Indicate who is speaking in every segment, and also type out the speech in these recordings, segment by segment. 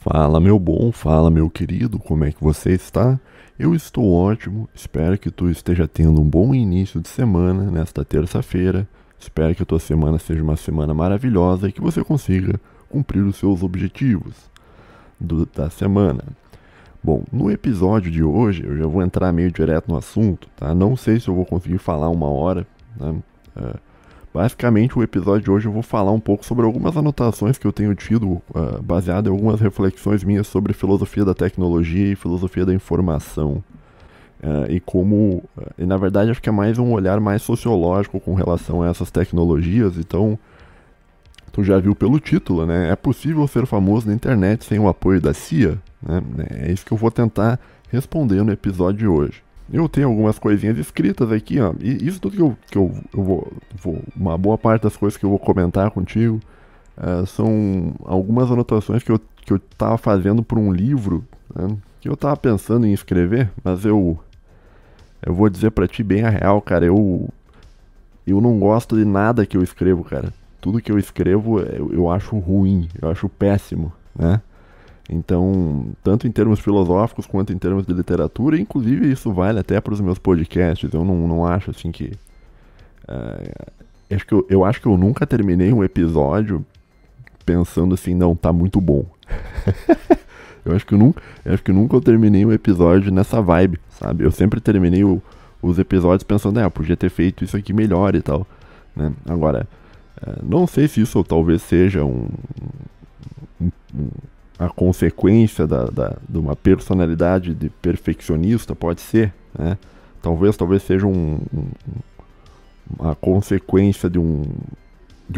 Speaker 1: Fala meu bom, fala meu querido, como é que você está? Eu estou ótimo, espero que tu esteja tendo um bom início de semana nesta terça-feira. Espero que a tua semana seja uma semana maravilhosa e que você consiga cumprir os seus objetivos da semana. Bom, no episódio de hoje eu já vou entrar meio direto no assunto, tá? Não sei se eu vou conseguir falar uma hora, né? Basicamente, o episódio de hoje eu vou falar um pouco sobre algumas anotações que eu tenho tido, baseado em algumas reflexões minhas sobre filosofia da tecnologia e filosofia da informação. E como, e na verdade, acho que é mais um olhar mais sociológico com relação a essas tecnologias. Então, tu já viu pelo título, né? É possível ser famoso na internet sem o apoio da CIA? Né? É isso que eu vou tentar responder no episódio de hoje. Eu tenho algumas coisinhas escritas aqui, ó. E isso tudo que eu vou. Uma boa parte das coisas que eu vou comentar contigo são algumas anotações que eu tava fazendo por um livro, né, que eu tava pensando em escrever, mas eu vou dizer pra ti bem a real, cara. Eu não gosto de nada que eu escrevo, cara. Tudo que eu escrevo eu acho ruim, eu acho péssimo, né? Então, tanto em termos filosóficos quanto em termos de literatura, inclusive isso vale até para os meus podcasts. Eu não acho assim que. Eu acho que eu nunca terminei um episódio pensando assim, não, tá muito bom. Eu acho que nunca eu terminei um episódio nessa vibe, sabe? Eu sempre terminei os episódios pensando, podia ter feito isso aqui melhor e tal, né? Agora, não sei se isso talvez seja a consequência de uma personalidade de perfeccionista, pode ser, né? Talvez seja uma consequência de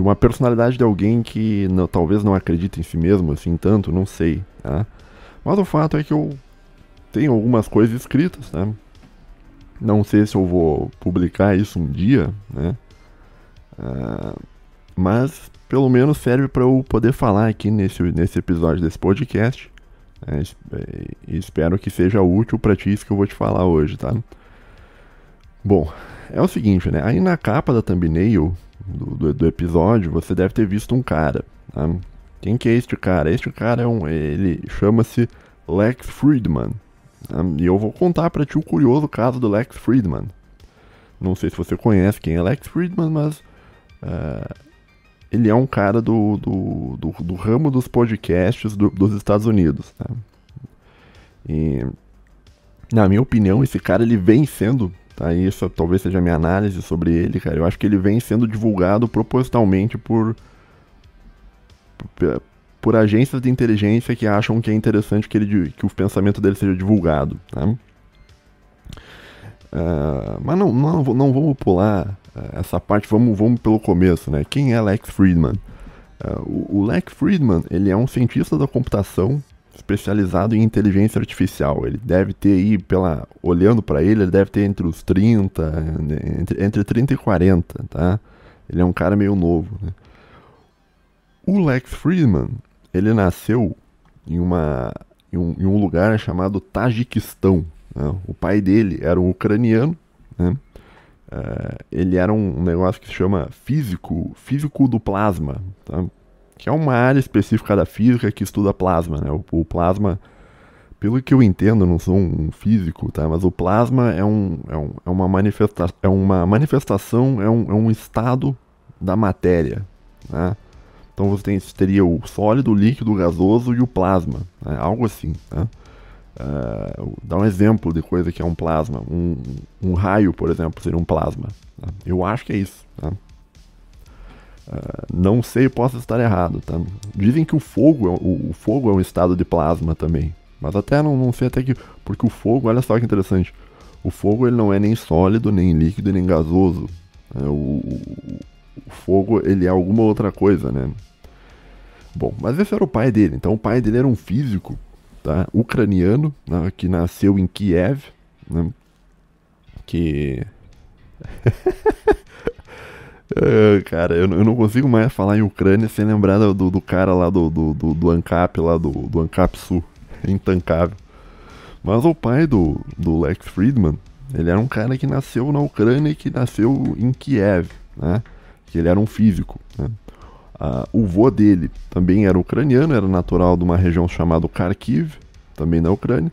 Speaker 1: uma personalidade de alguém que talvez não acredite em si mesmo assim tanto, não sei, tá? Mas o fato é que eu tenho algumas coisas escritas, né? Não sei se eu vou publicar isso um dia, né? Mas pelo menos serve para eu poder falar aqui nesse episódio desse podcast. E espero que seja útil para ti isso que eu vou te falar hoje, tá? Bom, é o seguinte, né? Aí na capa da thumbnail do episódio, você deve ter visto um cara, tá? Quem que é este cara? Este cara ele chama-se Lex Fridman. Tá? E eu vou contar para ti o curioso caso do Lex Fridman. Não sei se você conhece quem é Lex Fridman, mas ele é um cara do ramo dos podcasts dos Estados Unidos. Tá? E, na minha opinião, esse cara ele vem sendo, tá? Isso talvez seja a minha análise sobre ele, cara. Eu acho que ele vem sendo divulgado propositalmente por agências de inteligência que acham que é interessante que o pensamento dele seja divulgado. Tá? Mas não vamos pular essa parte, vamos pelo começo, né? Quem é Lex Fridman? O Lex Fridman, ele é um cientista da computação especializado em inteligência artificial. Ele deve ter aí, olhando para ele deve ter entre os 30, entre 30 e 40, tá? Ele é um cara meio novo, né? O Lex Fridman, ele nasceu em um lugar chamado Tajiquistão. Né? O pai dele era um ucraniano, né? Ele era um negócio que se chama físico do plasma, tá? Que é uma área específica da física que estuda plasma, né? O plasma, pelo que eu entendo, eu não sou um físico, tá? Mas o plasma é uma manifestação, é um estado da matéria, né? Então você teria o sólido, o líquido, o gasoso e o plasma, né? Algo assim, tá? Dá um exemplo de coisa que é um plasma. Um raio, por exemplo, seria um plasma. Tá? Eu acho que é isso. Tá? Não sei, posso estar errado. Tá? Dizem que o fogo é um estado de plasma também. Mas até não sei até que. Porque o fogo, olha só que interessante. O fogo ele não é nem sólido, nem líquido, nem gasoso. O fogo ele é alguma outra coisa, né? Bom, mas esse era o pai dele. Então o pai dele era um físico, tá? Ucraniano, né? Que nasceu em Kiev, né? Que... cara, eu não consigo mais falar em Ucrânia sem lembrar do cara lá do ANCAP, lá do ANCAP Sul. Intancável. Mas o pai do Lex Fridman, ele era um cara que nasceu na Ucrânia e que nasceu em Kiev, né? Que ele era um físico, né? O vô dele também era ucraniano, era natural de uma região chamada Kharkiv, também na Ucrânia,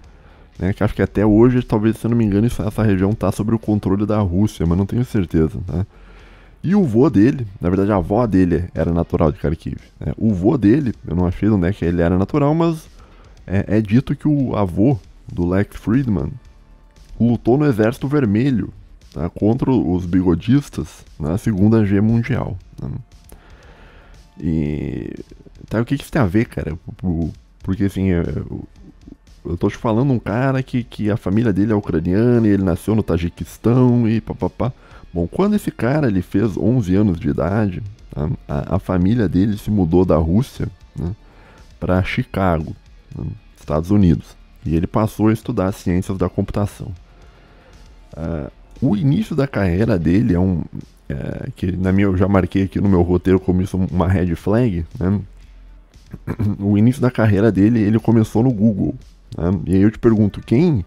Speaker 1: né, que acho que até hoje, talvez, se eu não me engano, essa região está sob o controle da Rússia, mas não tenho certeza. Tá? E o vô dele, na verdade a avó dele era natural de Kharkiv. Né? O vô dele, eu não achei onde é que ele era natural, mas é dito que o avô do Lex Fridman lutou no Exército Vermelho, tá, contra os bigodistas na Segunda Guerra Mundial. Né? E tá, o que isso tem a ver, cara? Porque assim, eu tô te falando um cara que a família dele é ucraniana e ele nasceu no Tajiquistão e papapá. Bom, quando esse cara ele fez 11 anos de idade, tá, a família dele se mudou da Rússia, né, para Chicago, né, Estados Unidos. E ele passou a estudar ciências da computação. O início da carreira dele que eu já marquei aqui no meu roteiro como isso uma red flag, né? O início da carreira dele, ele começou no Google. Né? E aí eu te pergunto, quem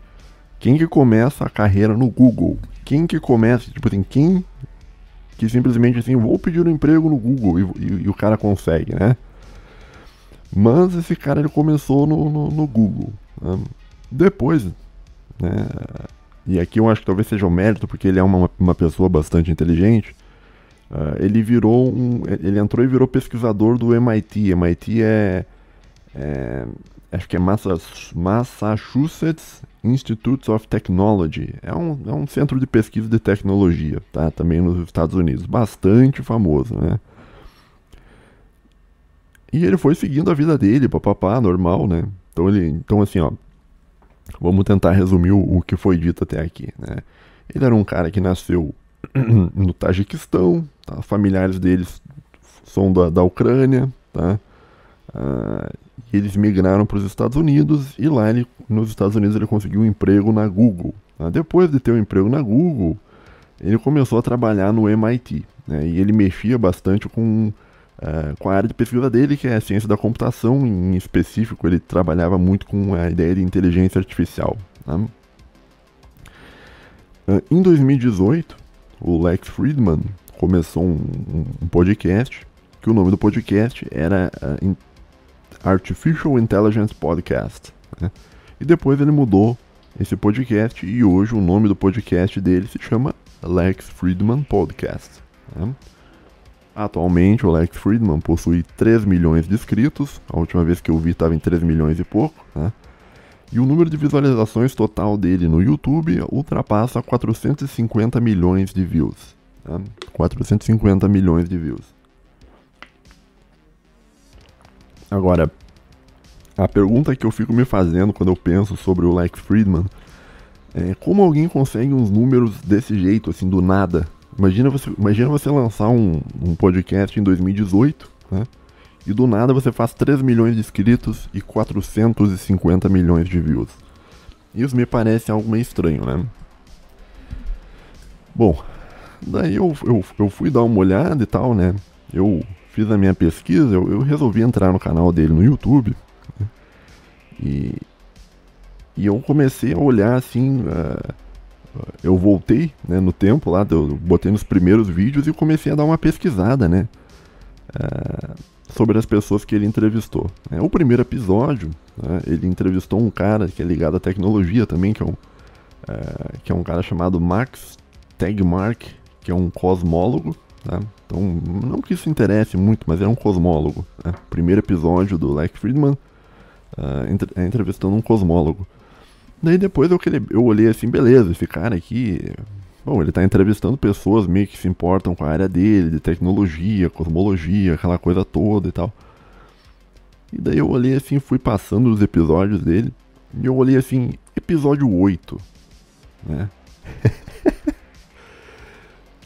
Speaker 1: que começa a carreira no Google? Quem que começa, tipo assim, quem que simplesmente assim, vou pedir um emprego no Google e o cara consegue, né? Mas esse cara, ele começou no Google. Né? Depois, né? E aqui eu acho que talvez seja o mérito, porque ele é uma pessoa bastante inteligente. Ele entrou e virou pesquisador do MIT. MIT acho que é Massachusetts Institute of Technology. É um centro de pesquisa de tecnologia, tá? Também nos Estados Unidos. Bastante famoso, né? E ele foi seguindo a vida dele, papapá, normal, né? Então assim, ó, vamos tentar resumir o que foi dito até aqui, né? Ele era um cara que nasceu no Tajiquistão, tá? Familiares deles são da Ucrânia, tá? Eles migraram para os Estados Unidos e lá nos Estados Unidos ele conseguiu um emprego na Google. Tá? Depois de ter um emprego na Google, ele começou a trabalhar no MIT, né? E ele mexia bastante com a área de pesquisa dele, que é a ciência da computação. Em específico, ele trabalhava muito com a ideia de inteligência artificial. Tá? Em 2018, o Lex Fridman começou um podcast, que o nome do podcast era Artificial Intelligence Podcast. Né? E depois ele mudou esse podcast e hoje o nome do podcast dele se chama Lex Fridman Podcast. Né? Atualmente o Lex Fridman possui 3 milhões de inscritos, a última vez que eu vi estava em 3 milhões e pouco, né? E o número de visualizações total dele no YouTube ultrapassa 450 milhões de views. Tá? 450 milhões de views. Agora, a pergunta que eu fico me fazendo quando eu penso sobre o Lex Fridman é como alguém consegue uns números desse jeito, assim, do nada. Imagina você lançar um podcast em 2018, né? E do nada você faz 3 milhões de inscritos e 450 milhões de views. Isso me parece algo meio estranho, né? Bom, daí eu fui dar uma olhada e tal, né? Eu fiz a minha pesquisa, eu resolvi entrar no canal dele no YouTube, né? E eu comecei a olhar assim, eu voltei, né, no tempo lá, eu botei nos primeiros vídeos e comecei a dar uma pesquisada, né? Sobre as pessoas que ele entrevistou. O primeiro episódio, né, ele entrevistou um cara que é ligado à tecnologia também, que é um cara chamado Max Tegmark, que é um cosmólogo. Tá? Então, não que isso interesse muito, mas é um cosmólogo. Né? Primeiro episódio do Lex Fridman, entrevistando um cosmólogo. Daí depois eu olhei assim, beleza, esse cara aqui... Bom, ele está entrevistando pessoas meio que se importam com a área dele, de tecnologia, cosmologia, aquela coisa toda e tal. E daí eu olhei assim, fui passando os episódios dele, e eu olhei assim, episódio 8, né?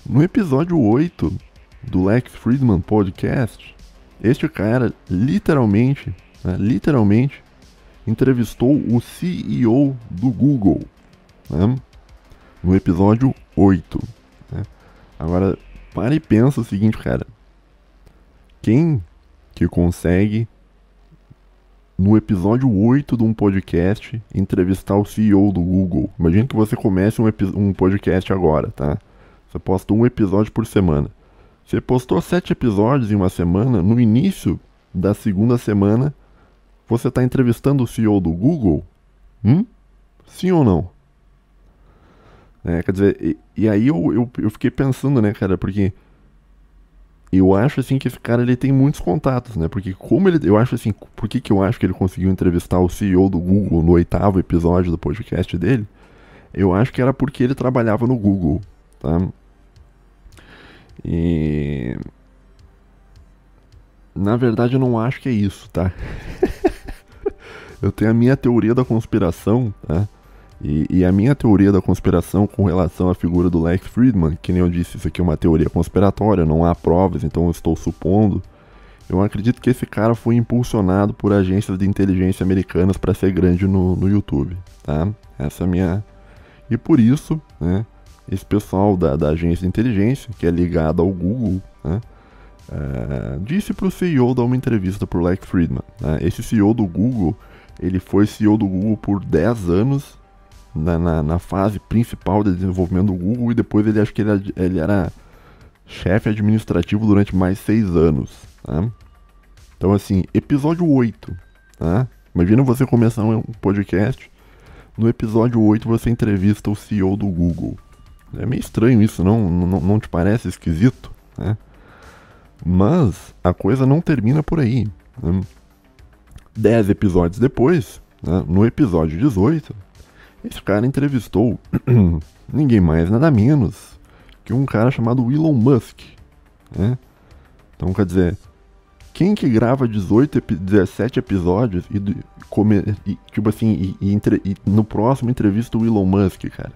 Speaker 1: No episódio 8 do Lex Fridman Podcast, este cara literalmente entrevistou o CEO do Google, né? No episódio 8. Né? Agora, para e pensa o seguinte, cara. Quem que consegue, no episódio 8 de um podcast, entrevistar o CEO do Google? Imagina que você comece um podcast agora, tá? Você posta um episódio por semana. Você postou 7 episódios em uma semana, no início da segunda semana, você está entrevistando o CEO do Google? Sim ou não? Quer dizer, e aí eu fiquei pensando, né, cara, porque eu acho, assim, que esse cara, ele tem muitos contatos, né, porque como ele, eu acho, assim, por que eu acho que ele conseguiu entrevistar o CEO do Google no 8º episódio do podcast dele? Eu acho que era porque ele trabalhava no Google, tá? E... na verdade, eu não acho que é isso, tá? Eu tenho a minha teoria da conspiração, tá? E a minha teoria da conspiração com relação à figura do Lex Fridman, que nem eu disse, isso aqui é uma teoria conspiratória, não há provas, então eu estou supondo. Eu acredito que esse cara foi impulsionado por agências de inteligência americanas para ser grande no YouTube, tá? Essa é a minha... E por isso, né, esse pessoal da agência de inteligência, que é ligado ao Google, né, disse para o CEO dar uma entrevista para o Lex Fridman. Né? Esse CEO do Google, ele foi CEO do Google por 10 anos, na fase principal de desenvolvimento do Google, e depois ele acho que ele era chefe administrativo durante mais 6 anos. Tá? Então, assim, episódio 8. Tá? Imagina você começar um podcast, no episódio 8 você entrevista o CEO do Google. É meio estranho isso, não te parece esquisito? Né? Mas a coisa não termina por aí. Né? 10 episódios depois, né, no episódio 18, esse cara entrevistou ninguém mais, nada menos que um cara chamado Elon Musk. Né? Então, quer dizer, quem que grava 17 episódios e no próximo entrevista o Elon Musk, cara?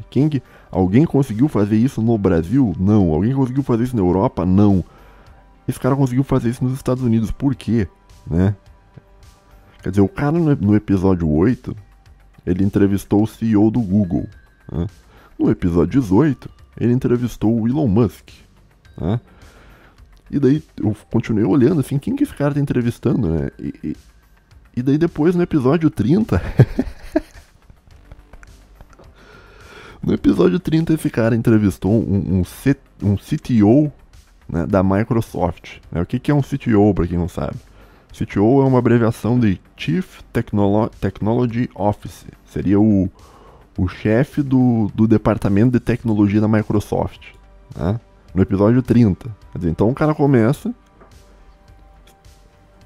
Speaker 1: Alguém conseguiu fazer isso no Brasil? Não. Alguém conseguiu fazer isso na Europa? Não. Esse cara conseguiu fazer isso nos Estados Unidos. Por quê? Né? Quer dizer, o cara no episódio 8, ele entrevistou o CEO do Google. Né? No episódio 18, ele entrevistou o Elon Musk. Né? E daí eu continuei olhando assim, quem que esse cara tá entrevistando, né? E daí depois no episódio 30... no episódio 30 esse cara entrevistou um CTO, né, da Microsoft. Né? O que é um CTO, para quem não sabe? CTO é uma abreviação de Chief Technology Office. Seria o chefe do departamento de tecnologia da Microsoft. Né? No episódio 30. Quer dizer, então o cara começa...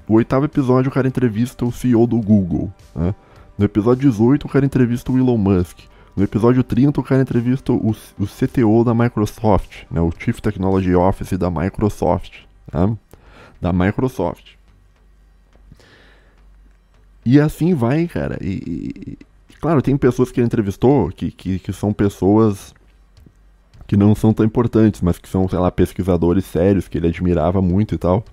Speaker 1: O 8º episódio o cara entrevista o CEO do Google. Né? No episódio 18 o cara entrevista o Elon Musk. No episódio 30 o cara entrevista o CTO da Microsoft. Né? O Chief Technology Office da Microsoft. Né? Da Microsoft. E assim vai, cara. E claro, tem pessoas que ele entrevistou que são pessoas que não são tão importantes, mas que são, sei lá, pesquisadores sérios, que ele admirava muito e tal.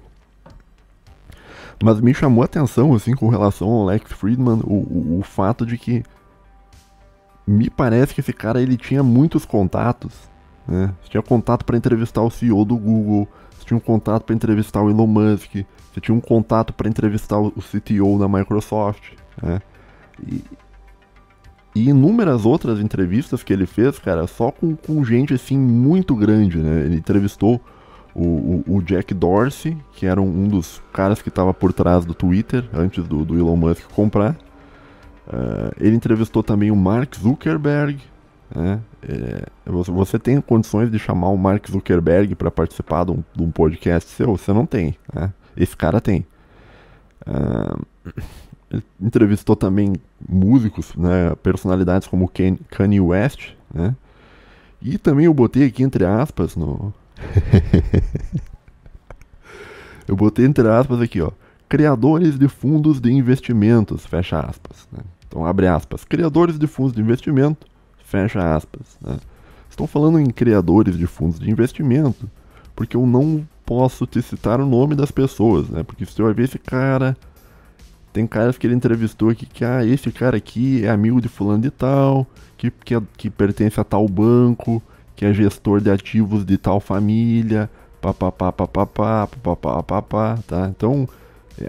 Speaker 1: Mas me chamou a atenção, assim, com relação ao Lex Fridman, o fato de que me parece que esse cara, ele tinha muitos contatos, né? Você tinha contato para entrevistar o CEO do Google, você tinha um contato para entrevistar o Elon Musk, você tinha um contato para entrevistar o CTO da Microsoft, né? E inúmeras outras entrevistas que ele fez, cara, só com gente, assim, muito grande, né? Ele entrevistou o Jack Dorsey, que era um dos caras que estava por trás do Twitter, antes do Elon Musk comprar. Ele entrevistou também o Mark Zuckerberg. Né? Você tem condições de chamar o Mark Zuckerberg para participar de um podcast seu? Você não tem. Né? Esse cara tem. Ele entrevistou também músicos, né? Personalidades como Kanye West. Né? E também eu botei aqui entre aspas no... eu botei entre aspas aqui, ó. Criadores de fundos de investimentos, fecha aspas. Né? Então, abre aspas. Criadores de fundos de investimento, fecha aspas. Né? Estou falando em criadores de fundos de investimento porque eu não posso te citar o nome das pessoas, né? Porque se você vai ver esse cara... Tem caras que ele entrevistou aqui que, esse cara aqui é amigo de fulano de tal, que pertence a tal banco, que é gestor de ativos de tal família, papapá, tá? Então,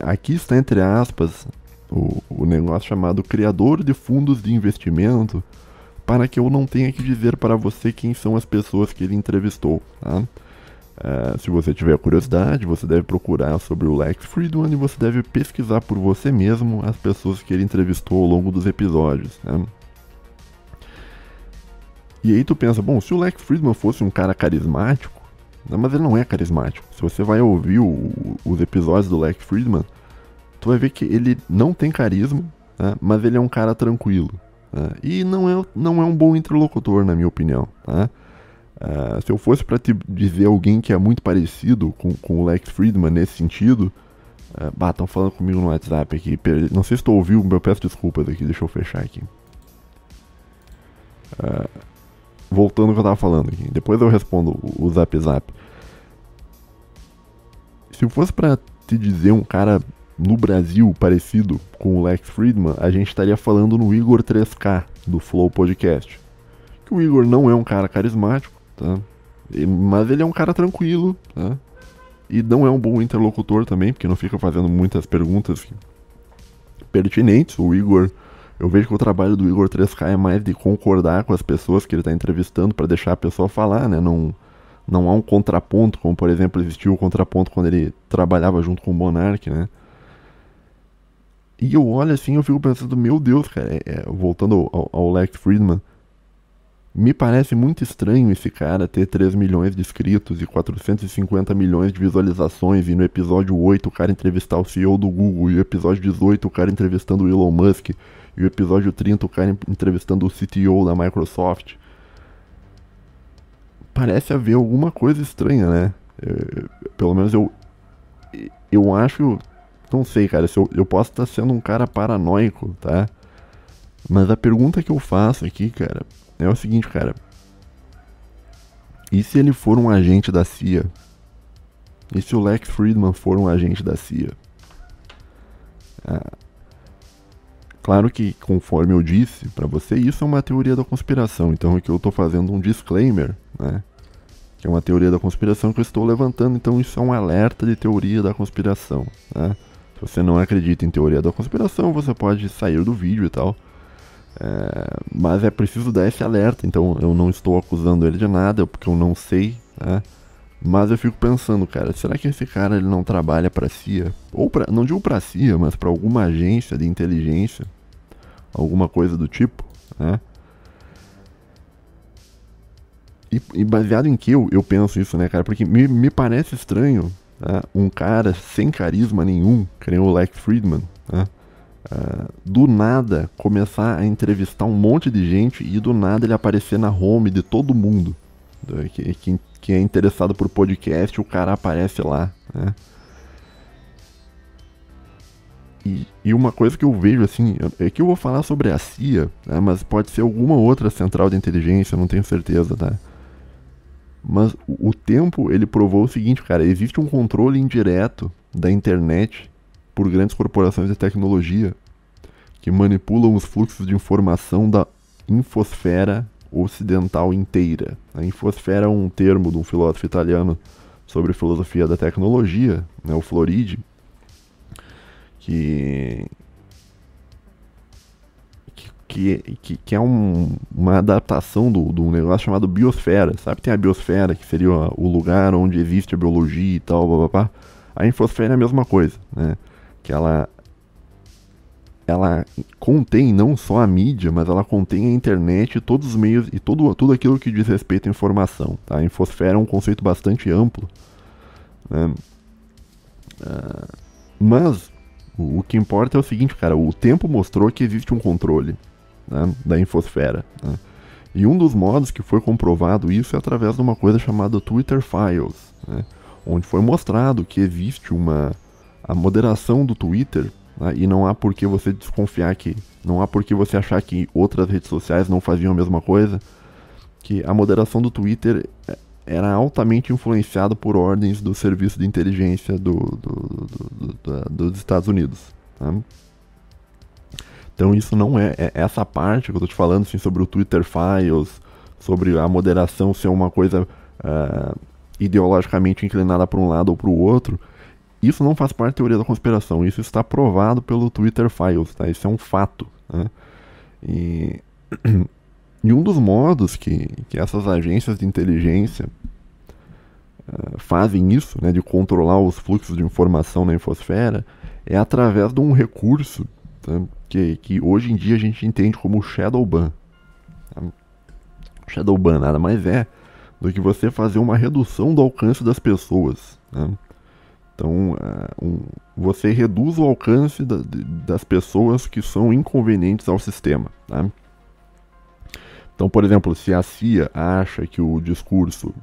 Speaker 1: aqui está entre aspas o negócio chamado criador de fundos de investimento, para que eu não tenha que dizer para você quem são as pessoas que ele entrevistou, tá? Se você tiver curiosidade, você deve procurar sobre o Lex Fridman e você deve pesquisar por você mesmo as pessoas que ele entrevistou ao longo dos episódios, né? E aí tu pensa, bom, se o Lex Fridman fosse um cara carismático, né, mas ele não é carismático. Se você vai ouvir os episódios do Lex Fridman, tu vai ver que ele não tem carisma, né, mas ele é um cara tranquilo. Né, e não é um bom interlocutor, na minha opinião. Tá? Se eu fosse para te dizer alguém que é muito parecido com o Lex Fridman nesse sentido, estão falando comigo no WhatsApp aqui. Não sei se tu ouviu, eu peço desculpas aqui, deixa eu fechar aqui. Voltando ao que eu tava falando aqui, depois eu respondo o Zap Zap. Se eu fosse pra te dizer um cara no Brasil parecido com o Lex Fridman, a gente estaria falando no Igor 3K do Flow Podcast. Que o Igor não é um cara carismático, tá? Mas ele é um cara tranquilo, tá? E não é um bom interlocutor também, porque não fica fazendo muitas perguntas pertinentes. O Igor, eu vejo que o trabalho do Igor 3K é mais de concordar com as pessoas que ele está entrevistando para deixar a pessoa falar, né? Não há um contraponto, como por exemplo existiu o contraponto quando ele trabalhava junto com o Monark, né? E eu olho assim, eu fico pensando, meu Deus, cara, voltando ao Lex Fridman, me parece muito estranho esse cara ter 3 milhões de inscritos e 450 milhões de visualizações, e no episódio 8 o cara entrevistar o CEO do Google, e no episódio 18 o cara entrevistando o Elon Musk, e o episódio 30 o cara entrevistando o CTO da Microsoft. Parece haver alguma coisa estranha, né? Pelo menos eu acho, não sei, cara, se eu posso estar sendo um cara paranoico, tá? Mas a pergunta que eu faço aqui, cara, é o seguinte, cara. E se ele for um agente da CIA? E se o Lex Fridman for um agente da CIA? Claro que, conforme eu disse pra você, isso é uma teoria da conspiração. Então aqui eu tô fazendo um disclaimer, né? Que é uma teoria da conspiração que eu estou levantando. Então isso é um alerta de teoria da conspiração, né? Se você não acredita em teoria da conspiração, você pode sair do vídeo e tal. Mas é preciso dar esse alerta. Então eu não estou acusando ele de nada, porque eu não sei, né? Mas eu fico pensando, cara, será que esse cara ele não trabalha pra CIA? Ou não digo pra CIA, mas pra alguma agência de inteligência, alguma coisa do tipo, né? E baseado em que eu penso isso, né, cara? Porque me parece estranho, tá? Um cara sem carisma nenhum, que nem o Lex Fridman, tá? Do nada começar a entrevistar um monte de gente e do nada ele aparecer na home de todo mundo, que é interessado por podcast, o cara aparece lá, né? E uma coisa que eu vejo assim, é que eu vou falar sobre a CIA, né, mas pode ser alguma outra central de inteligência, não tenho certeza, tá? Mas o tempo ele provou o seguinte, cara, existe um controle indireto da internet por grandes corporações de tecnologia que manipulam os fluxos de informação da infosfera ocidental inteira. A infosfera é um termo de um filósofo italiano sobre filosofia da tecnologia, né, o Floridi, que é uma adaptação do negócio chamado biosfera, sabe? Tem a biosfera, que seria o lugar onde existe a biologia e tal, blá, blá, blá. A infosfera é a mesma coisa, né? Que ela contém não só a mídia, mas ela contém a internet e todos os meios e tudo aquilo que diz respeito à informação, tá? A infosfera é um conceito bastante amplo, né? Mas o que importa é o seguinte, cara, o tempo mostrou que existe um controle, né, da infosfera, né? E um dos modos que foi comprovado isso é através de uma coisa chamada Twitter Files, né, onde foi mostrado que existe a moderação do Twitter, né, e não há por que você desconfiar não há por que você achar que outras redes sociais não faziam a mesma coisa, que a moderação do Twitter era altamente influenciada por ordens do serviço de inteligência dos Estados Unidos, tá? Então isso não é essa parte que eu tô te falando assim, sobre o Twitter Files, sobre a moderação ser uma coisa ideologicamente inclinada para um lado ou para o outro. Isso não faz parte da teoria da conspiração, isso está provado pelo Twitter Files, tá? Isso é um fato, né? E um dos modos que essas agências de inteligência fazem isso, né, de controlar os fluxos de informação na infosfera, é através de um recurso, tá, que hoje em dia a gente entende como Shadow Ban. Tá? Shadow Ban nada mais é do que você fazer uma redução do alcance das pessoas. Tá? Então, você reduz o alcance das pessoas que são inconvenientes ao sistema. Tá? Então, por exemplo, se a CIA acha que o discurso...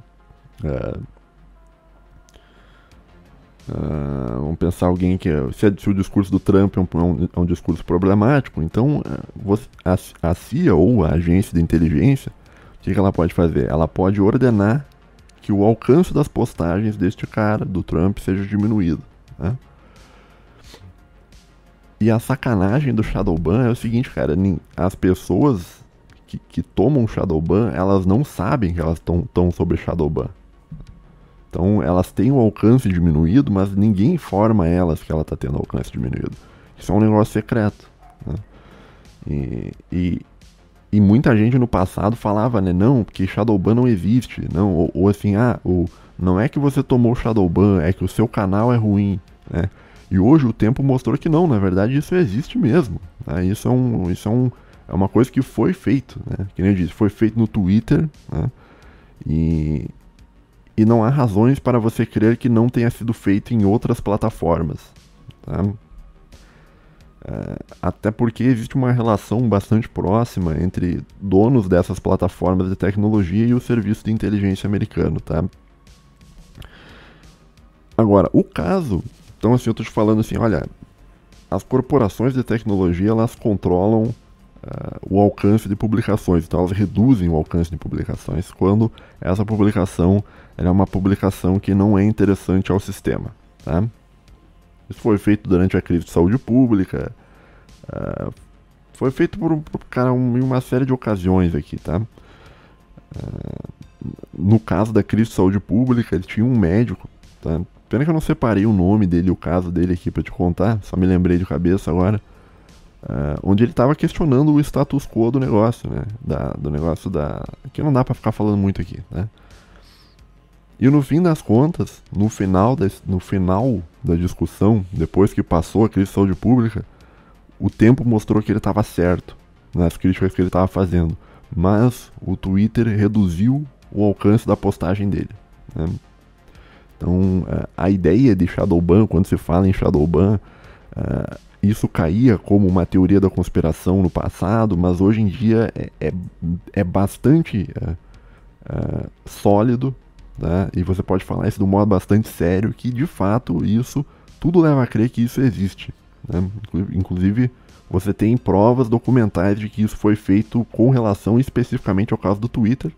Speaker 1: vamos pensar alguém que... Se o discurso do Trump é um discurso problemático, então a CIA ou a agência de inteligência, o que ela pode fazer? Ela pode ordenar que o alcance das postagens deste cara, do Trump, seja diminuído. Né? E a sacanagem do Shadowban é o seguinte, cara, as pessoas que tomam Shadowban, elas não sabem que elas estão sob Shadowban. Então elas têm o alcance diminuído, mas ninguém informa elas que ela está tendo alcance diminuído. Isso é um negócio secreto. Né? E muita gente no passado falava, né, não, porque Shadowban não existe, não, ou assim, não é que você tomou Shadowban, é que o seu canal é ruim, né? E hoje o tempo mostrou que não, na verdade isso existe mesmo, né? Isso é uma coisa que foi feito, né? Que nem eu disse, foi feito no Twitter, né? E não há razões para você crer que não tenha sido feito em outras plataformas, tá? Até porque existe uma relação bastante próxima entre donos dessas plataformas de tecnologia e o serviço de inteligência americano, tá? Agora, o caso... Então, assim, eu tô te falando assim, olha, as corporações de tecnologia, elas controlam o alcance de publicações, então elas reduzem o alcance de publicações quando essa publicação é uma publicação que não é interessante ao sistema, tá? Isso foi feito durante a crise de saúde pública, foi feito em uma série de ocasiões aqui, tá? No caso da crise de saúde pública, ele tinha um médico, tá? Pena que eu não separei o nome dele e o caso dele aqui pra te contar, só me lembrei de cabeça agora, onde ele estava questionando o status quo do negócio, né? Que não dá pra ficar falando muito aqui, né? E no fim das contas, no final da discussão, depois que passou a crise de saúde pública, o tempo mostrou que ele estava certo nas críticas que ele estava fazendo. Mas o Twitter reduziu o alcance da postagem dele. Né? Então, a ideia de Shadowban, quando se fala em Shadowban, isso caía como uma teoria da conspiração no passado, mas hoje em dia é bastante sólido. Tá? E você pode falar isso de um modo bastante sério, que de fato isso tudo leva a crer que isso existe. Né? Inclusive, você tem provas documentais de que isso foi feito com relação especificamente ao caso do Twitter,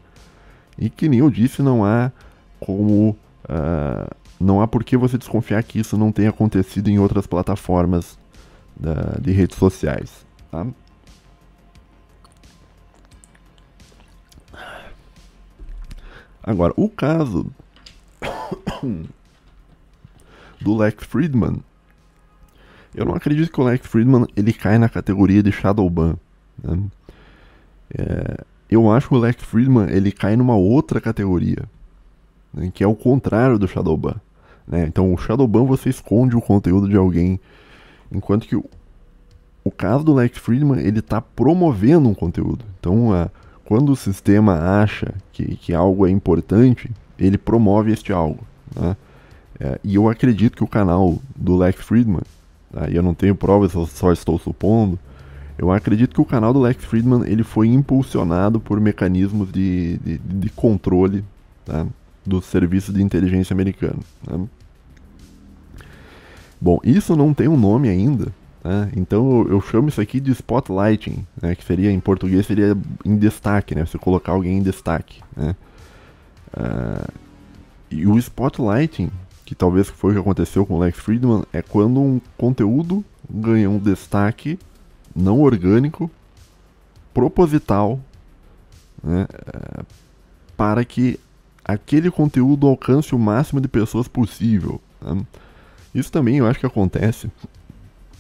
Speaker 1: e que nem eu disse, não há por que você desconfiar que isso não tenha acontecido em outras plataformas de redes sociais. Tá? Agora, o caso do Lex Fridman, eu não acredito que o Lex Fridman ele cai na categoria de Shadowban. Né? Eu acho que o Lex Fridman ele cai numa outra categoria, né, que é o contrário do Shadowban. Né? Então, o Shadowban você esconde o conteúdo de alguém, enquanto que o caso do Lex Fridman ele está promovendo um conteúdo. Então, quando o sistema acha que algo é importante, ele promove este algo. Né? E eu acredito que o canal do Lex Fridman, e eu não tenho provas, eu só estou supondo, eu acredito que o canal do Lex Fridman ele foi impulsionado por mecanismos de controle, tá, do serviço de inteligência americano. Né? Bom, isso não tem um nome ainda, tá? Então eu chamo isso aqui de spotlighting, né, que seria, em português, seria em destaque, né, você colocar alguém em destaque. Né? E o spotlighting, que talvez foi o que aconteceu com o Lex Fridman, é quando um conteúdo ganha um destaque não orgânico, proposital, né, para que aquele conteúdo alcance o máximo de pessoas possível. Né? Isso também eu acho que acontece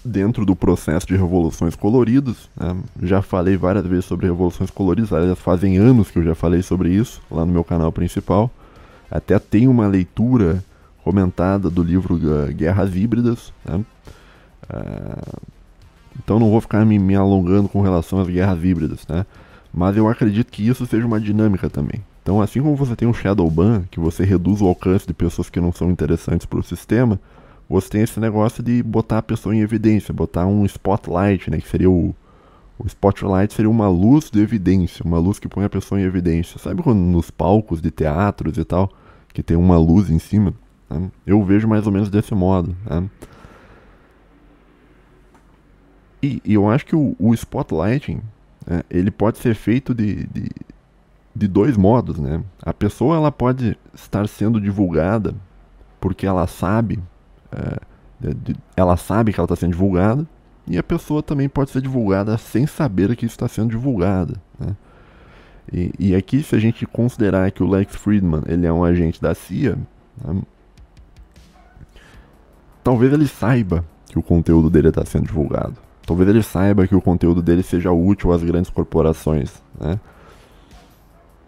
Speaker 1: dentro do processo de revoluções coloridas. Né? Já falei várias vezes sobre revoluções coloridas, aliás, fazem anos que eu já falei sobre isso lá no meu canal principal. Até tem uma leitura comentada do livro Guerras Híbridas, né? Então não vou ficar me alongando com relação às guerras híbridas, né? Mas eu acredito que isso seja uma dinâmica também. Então, assim como você tem um shadow ban, que você reduz o alcance de pessoas que não são interessantes para o sistema, você tem esse negócio de botar a pessoa em evidência, botar um spotlight, né? Que seria o spotlight seria uma luz de evidência, uma luz que põe a pessoa em evidência. Sabe quando nos palcos de teatros e tal, que tem uma luz em cima? Né? Eu vejo mais ou menos desse modo, né? E eu acho que o spotlighting, né, ele pode ser feito de dois modos, né? A pessoa ela pode estar sendo divulgada porque ela sabe, ela sabe que ela está sendo divulgada, e a pessoa também pode ser divulgada sem saber que isso está sendo divulgada, né? E aqui, se a gente considerar que o Lex Fridman ele é um agente da CIA, né, talvez ele saiba que o conteúdo dele está sendo divulgado. Talvez ele saiba que o conteúdo dele seja útil às grandes corporações, né?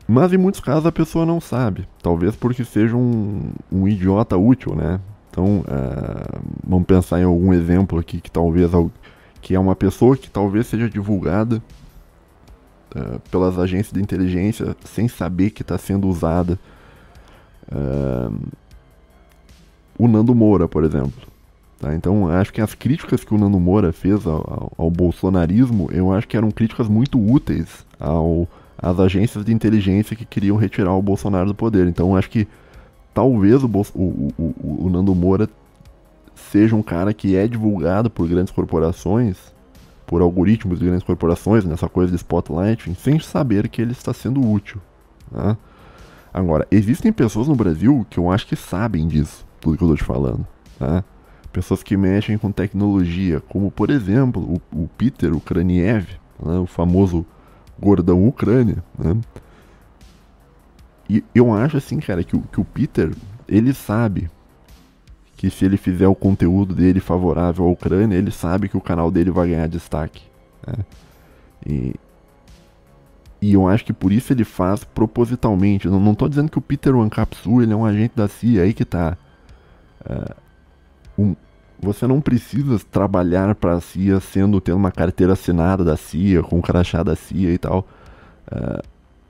Speaker 1: Mas em muitos casos a pessoa não sabe. Talvez porque seja um idiota útil, né? Então, vamos pensar em algum exemplo aqui que talvez que é uma pessoa que talvez seja divulgada pelas agências de inteligência sem saber que está sendo usada. O Nando Moura, por exemplo. Tá? Então, acho que as críticas que o Nando Moura fez ao bolsonarismo, eu acho que eram críticas muito úteis às agências de inteligência que queriam retirar o Bolsonaro do poder. Então, acho que talvez o Nando Moura seja um cara que é divulgado por grandes corporações, por algoritmos de grandes corporações, nessa coisa de spotlight, sem saber que ele está sendo útil. Tá? Agora, existem pessoas no Brasil que eu acho que sabem disso, tudo que eu estou te falando. Tá? Pessoas que mexem com tecnologia, como por exemplo o Peter Ukraniev, né, o famoso gordão Ucrânia, né? E eu acho assim, cara, que o Peter, ele sabe que se ele fizer o conteúdo dele favorável à Ucrânia, ele sabe que o canal dele vai ganhar destaque, né? E eu acho que por isso ele faz propositalmente. Não tô dizendo que o Peter Ankapsu ele é um agente da CIA, aí que tá. Você não precisa trabalhar para a CIA tendo uma carteira assinada da CIA, com um crachá da CIA e tal.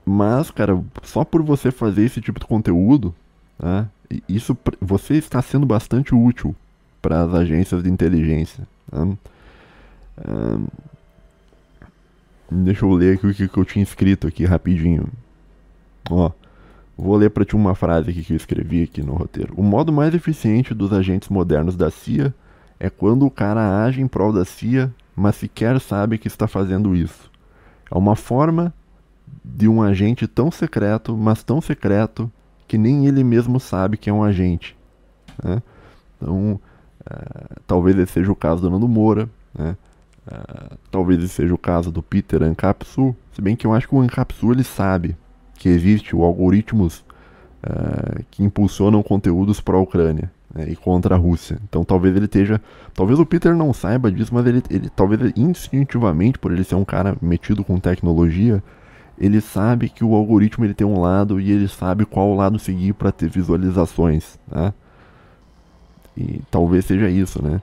Speaker 1: Mas, cara, só por você fazer esse tipo de conteúdo, né, isso, você está sendo bastante útil para as agências de inteligência. Né? Deixa eu ler aqui o que eu tinha escrito aqui rapidinho. Ó. Vou ler para ti uma frase aqui que eu escrevi aqui no roteiro. O modo mais eficiente dos agentes modernos da CIA é quando o cara age em prol da CIA, mas sequer sabe que está fazendo isso. É uma forma de um agente tão secreto, mas tão secreto, que nem ele mesmo sabe que é um agente. Né? Então, talvez esse seja o caso do Nando Moura, né? Talvez esse seja o caso do Peter Ankapsu, se bem que eu acho que o Ankapsu ele sabe que existe o algoritmos que impulsionam conteúdos para a Ucrânia, né, e contra a Rússia. Então talvez ele esteja... Talvez o Peter não saiba disso, mas ele talvez instintivamente, por ele ser um cara metido com tecnologia, ele sabe que o algoritmo ele tem um lado e ele sabe qual lado seguir para ter visualizações. Né? E talvez seja isso, né?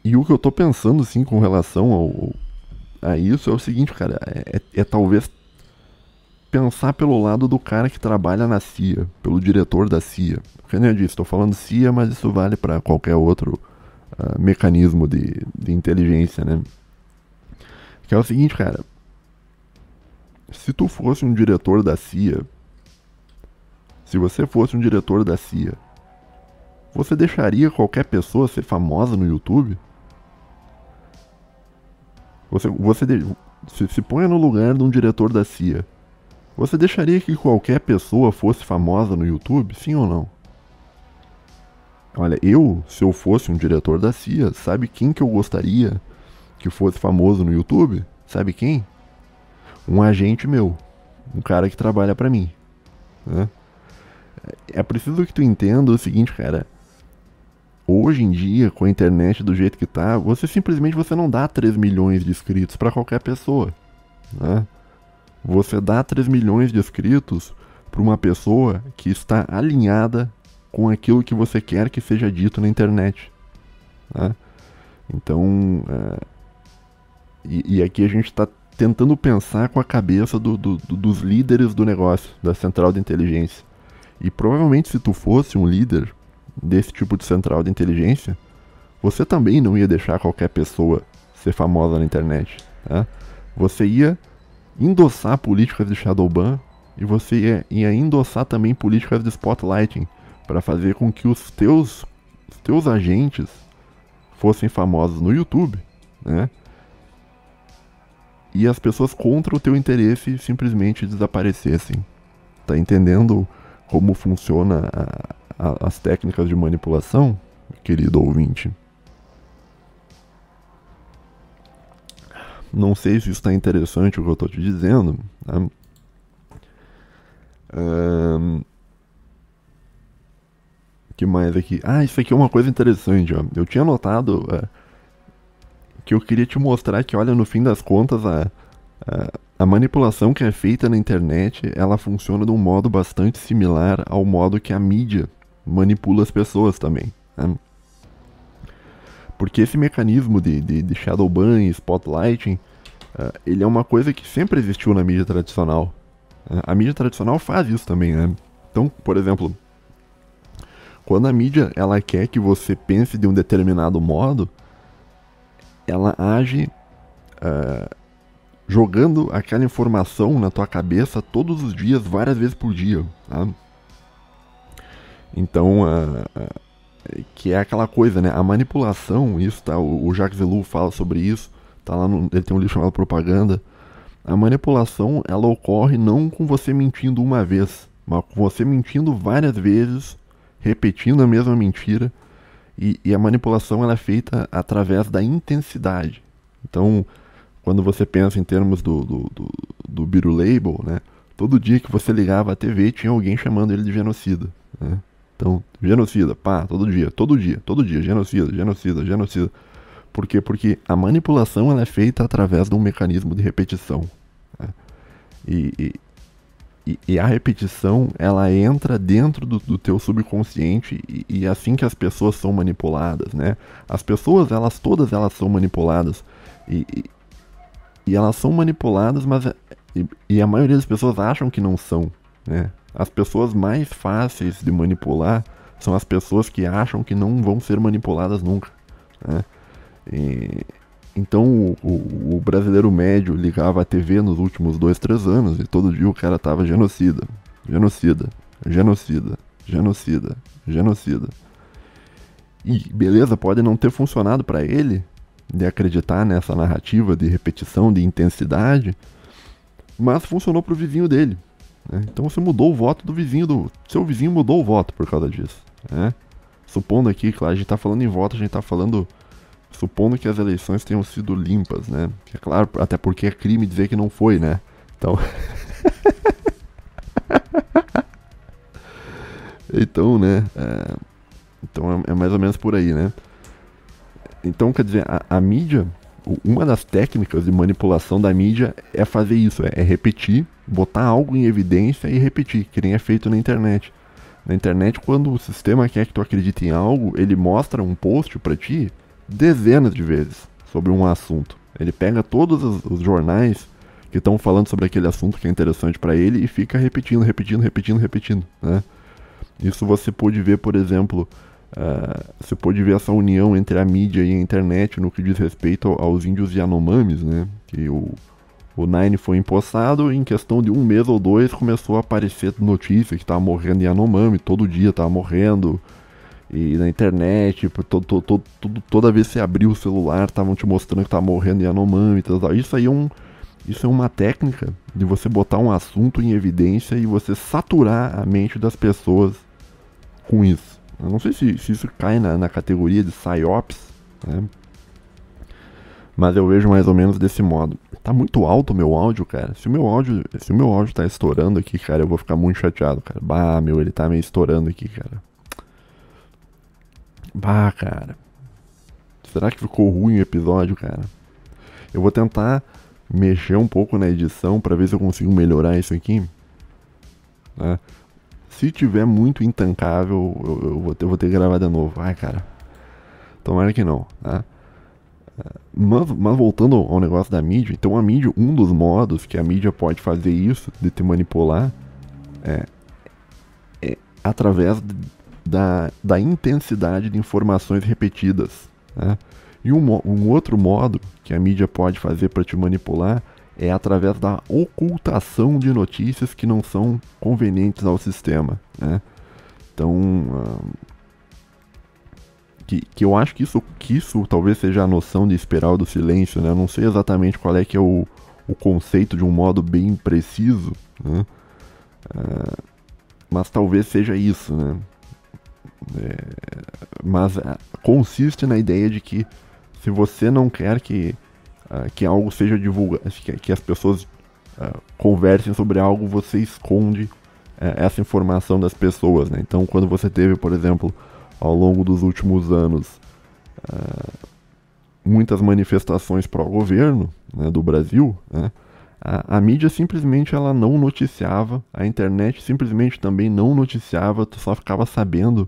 Speaker 1: E o que eu tô pensando, assim, com relação a isso é o seguinte, cara, é talvez pensar pelo lado do cara que trabalha na CIA, pelo diretor da CIA. Porque nem eu disse, estou falando CIA, mas isso vale para qualquer outro mecanismo de inteligência, né? Que é o seguinte, cara, se tu fosse um diretor da CIA, se você fosse um diretor da CIA, você deixaria qualquer pessoa ser famosa no YouTube? Se ponha no lugar de um diretor da CIA. Você deixaria que qualquer pessoa fosse famosa no YouTube? Sim ou não? Olha, se eu fosse um diretor da CIA, sabe quem que eu gostaria que fosse famoso no YouTube? Sabe quem? Um agente meu. Um cara que trabalha pra mim. Né? É preciso que tu entenda o seguinte, cara. Hoje em dia, com a internet do jeito que tá, você não dá 3 milhões de inscritos para qualquer pessoa. Né? Você dá 3 milhões de inscritos para uma pessoa que está alinhada com aquilo que você quer que seja dito na internet. Tá? Então, e aqui a gente está tentando pensar com a cabeça dos líderes do negócio, da central de inteligência. E provavelmente se tu fosse um líder desse tipo de central de inteligência, você também não ia deixar qualquer pessoa ser famosa na internet. Tá? Você ia endossar políticas de shadowban e você ia endossar também políticas de spotlighting para fazer com que os teus agentes fossem famosos no YouTube, né? E as pessoas contra o teu interesse simplesmente desaparecessem. Tá entendendo como funciona as técnicas de manipulação, querido ouvinte? Não sei se isso está interessante o que eu estou te dizendo. Tá? Que mais aqui? Isso aqui é uma coisa interessante. Ó. Eu tinha notado que eu queria te mostrar que, olha, no fim das contas, a manipulação que é feita na internet, ela funciona de um modo bastante similar ao modo que a mídia manipula as pessoas também. Né? Porque esse mecanismo de shadowban e spotlighting, ele é uma coisa que sempre existiu na mídia tradicional. A mídia tradicional faz isso também, né? Então, por exemplo, quando a mídia ela quer que você pense de um determinado modo, ela age jogando aquela informação na tua cabeça todos os dias, várias vezes por dia. Tá? Então, que é aquela coisa, né? A manipulação, isso tá, o Jacques Ellul fala sobre isso, tá lá ele tem um livro chamado Propaganda. A manipulação, ela ocorre não com você mentindo uma vez, mas com você mentindo várias vezes, repetindo a mesma mentira, e a manipulação ela é feita através da intensidade. Então, quando você pensa em termos do Beetle Label, né? Todo dia que você ligava a TV tinha alguém chamando ele de genocida, né? Então, genocida, todo dia, genocida. Por quê? Porque a manipulação ela é feita através de um mecanismo de repetição. Né? E a repetição, ela entra dentro do teu subconsciente e assim que as pessoas são manipuladas, né? As pessoas, todas elas são manipuladas. E elas são manipuladas, mas a maioria das pessoas acham que não são, né? As pessoas mais fáceis de manipular são as pessoas que acham que não vão ser manipuladas nunca, né? Então o brasileiro médio ligava a TV nos últimos 2, 3 anos e todo dia o cara tava genocida. E beleza, pode não ter funcionado para ele de acreditar nessa narrativa de repetição, de intensidade, mas funcionou pro vizinho dele. Né? Então você mudou o voto do vizinho, seu vizinho mudou o voto por causa disso. Né? Supondo aqui, claro, a gente tá falando em voto, a gente tá falando, supondo que as eleições tenham sido limpas, né? Que é claro, até porque é crime dizer que não foi, né? Então, então, né? Então é mais ou menos por aí, né? Então, quer dizer, a mídia, uma das técnicas de manipulação da mídia é fazer isso, é repetir, botar algo em evidência e repetir, que nem é feito na internet. Na internet, quando o sistema quer que tu acredite em algo, ele mostra um post pra ti dezenas de vezes sobre um assunto. Ele pega todos os jornais que estão falando sobre aquele assunto que é interessante pra ele e fica repetindo, né? Isso você pode ver, por exemplo, você pode ver essa união entre a mídia e a internet no que diz respeito aos índios Yanomamis, né? Que o Nine foi empossado e em questão de 1 mês ou 2 começou a aparecer notícia que tava morrendo Yanomami, todo dia tava morrendo. E na internet, toda vez que você abriu o celular, estavam te mostrando que tava morrendo Yanomami. Isso é uma técnica de você botar um assunto em evidência e você saturar a mente das pessoas com isso. Eu não sei se isso cai na categoria de psyops, né? Mas eu vejo mais ou menos desse modo. Tá muito alto o meu áudio, cara. Se o meu áudio tá estourando aqui, cara, eu vou ficar muito chateado, cara. Ele tá meio estourando aqui, cara. Cara. Será que ficou ruim o episódio, cara? Eu vou tentar mexer um pouco na edição pra ver se eu consigo melhorar isso aqui. né? Se tiver muito intancável, eu vou ter que gravar de novo. Ai, cara, tomara que não, tá? Mas voltando ao negócio da mídia, então a mídia, um dos modos que a mídia pode fazer isso, de te manipular, é através da intensidade de informações repetidas, né? E um outro modo que a mídia pode fazer para te manipular é através da ocultação de notícias que não são convenientes ao sistema, né? Então, que eu acho que isso talvez seja a noção de espiral do silêncio, né? Eu não sei exatamente qual é que é o conceito de um modo bem preciso, né? Mas talvez seja isso, né? Mas consiste na ideia de que se você não quer que algo seja divulgado, que as pessoas conversem sobre algo, você esconde essa informação das pessoas, né? Então, quando você teve, por exemplo, ao longo dos últimos anos, muitas manifestações pró-governo, né, do Brasil, né, a mídia simplesmente ela não noticiava, a internet simplesmente também não noticiava, tu só ficava sabendo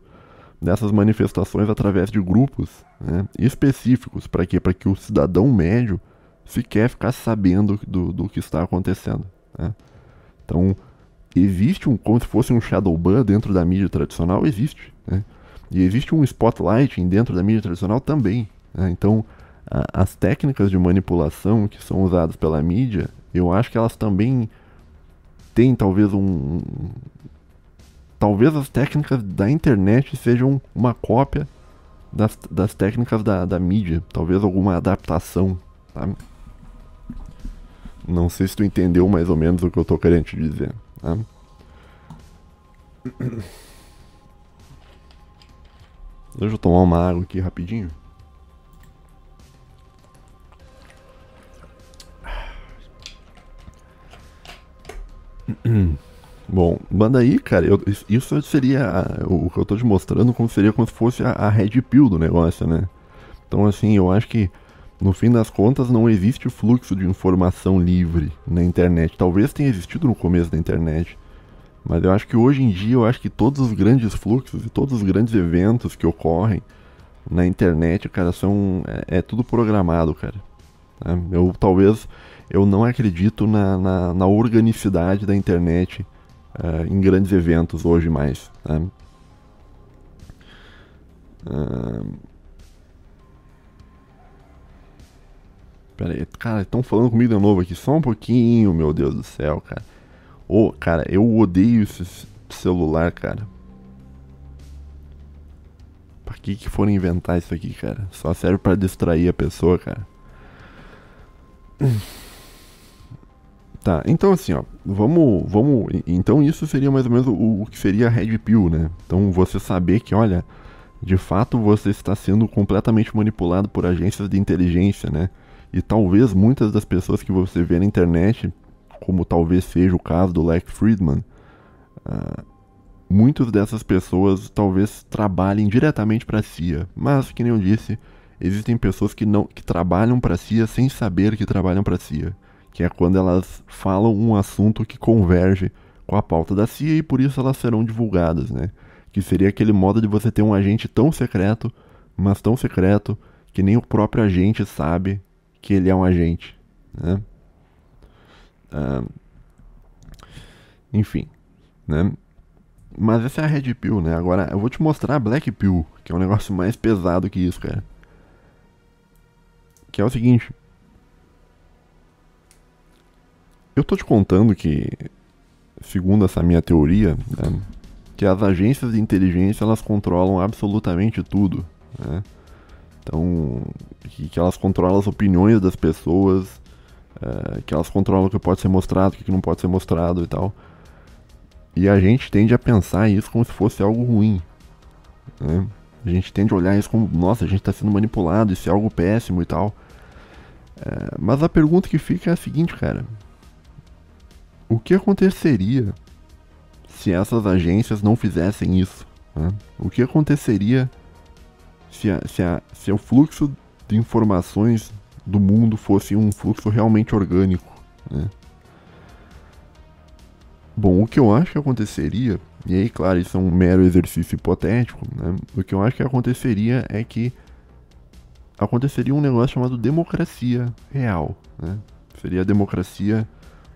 Speaker 1: dessas manifestações através de grupos, né, específicos. Para quê? Para que o cidadão médio sequer ficasse sabendo do que está acontecendo, né? Então, existe como se fosse um shadow ban dentro da mídia tradicional, existe, né? E existe um spotlighting dentro da mídia tradicional também, né? Então, as técnicas de manipulação que são usadas pela mídia, eu acho que elas também têm talvez talvez as técnicas da internet sejam uma cópia das técnicas da mídia, talvez alguma adaptação, tá? Não sei se tu entendeu mais ou menos o que eu tô querendo te dizer, tá? Deixa eu tomar uma água aqui rapidinho. Bom, manda aí, cara, isso seria o que eu tô te mostrando como seria como se fosse a Red Pill do negócio, né? Então, assim, eu acho que no fim das contas não existe fluxo de informação livre na internet. Talvez tenha existido no começo da internet, mas eu acho que hoje em dia, eu acho que todos os grandes fluxos e todos os grandes eventos que ocorrem na internet, cara, é tudo programado, cara. Eu não acredito na organicidade da internet em grandes eventos hoje mais, tá? Pera aí, cara, estão falando comigo de novo aqui, só um pouquinho, meu Deus do céu, cara. Cara, eu odeio esse celular, cara. Pra que foram inventar isso aqui, cara? Só serve pra distrair a pessoa, cara. Tá, então assim, ó, então isso seria mais ou menos o que seria a Red Pill, né? Então você saber que, olha, de fato você está sendo completamente manipulado por agências de inteligência, né? E talvez muitas das pessoas que você vê na internet, como talvez seja o caso do Lex Fridman, muitas dessas pessoas talvez trabalhem diretamente para a CIA. Mas, que nem eu disse, existem pessoas que trabalham para a CIA sem saber que trabalham para a CIA. Que é quando elas falam um assunto que converge com a pauta da CIA e por isso elas serão divulgadas, né? Que seria aquele modo de você ter um agente tão secreto, mas tão secreto, que nem o próprio agente sabe que ele é um agente, né? Enfim, né? Mas essa é a Red Pill, né? Agora eu vou te mostrar a Black Pill, que é um negócio mais pesado que isso, cara. Que é o seguinte. Eu tô te contando que, segundo essa minha teoria, né, que as agências de inteligência elas controlam absolutamente tudo, né? Então, que elas controlam as opiniões das pessoas, que elas controlam o que pode ser mostrado, o que não pode ser mostrado e tal. E a gente tende a pensar isso como se fosse algo ruim, né? A gente tende a olhar isso como, nossa, a gente está sendo manipulado, isso é algo péssimo e tal. Mas a pergunta que fica é a seguinte, cara. O que aconteceria se essas agências não fizessem isso, né? O que aconteceria se o fluxo de informações do mundo fosse um fluxo realmente orgânico, né? Bom, o que eu acho que aconteceria, e aí, claro, isso é um mero exercício hipotético, né? O que eu acho que aconteceria é que aconteceria um negócio chamado democracia real, né? Seria a democracia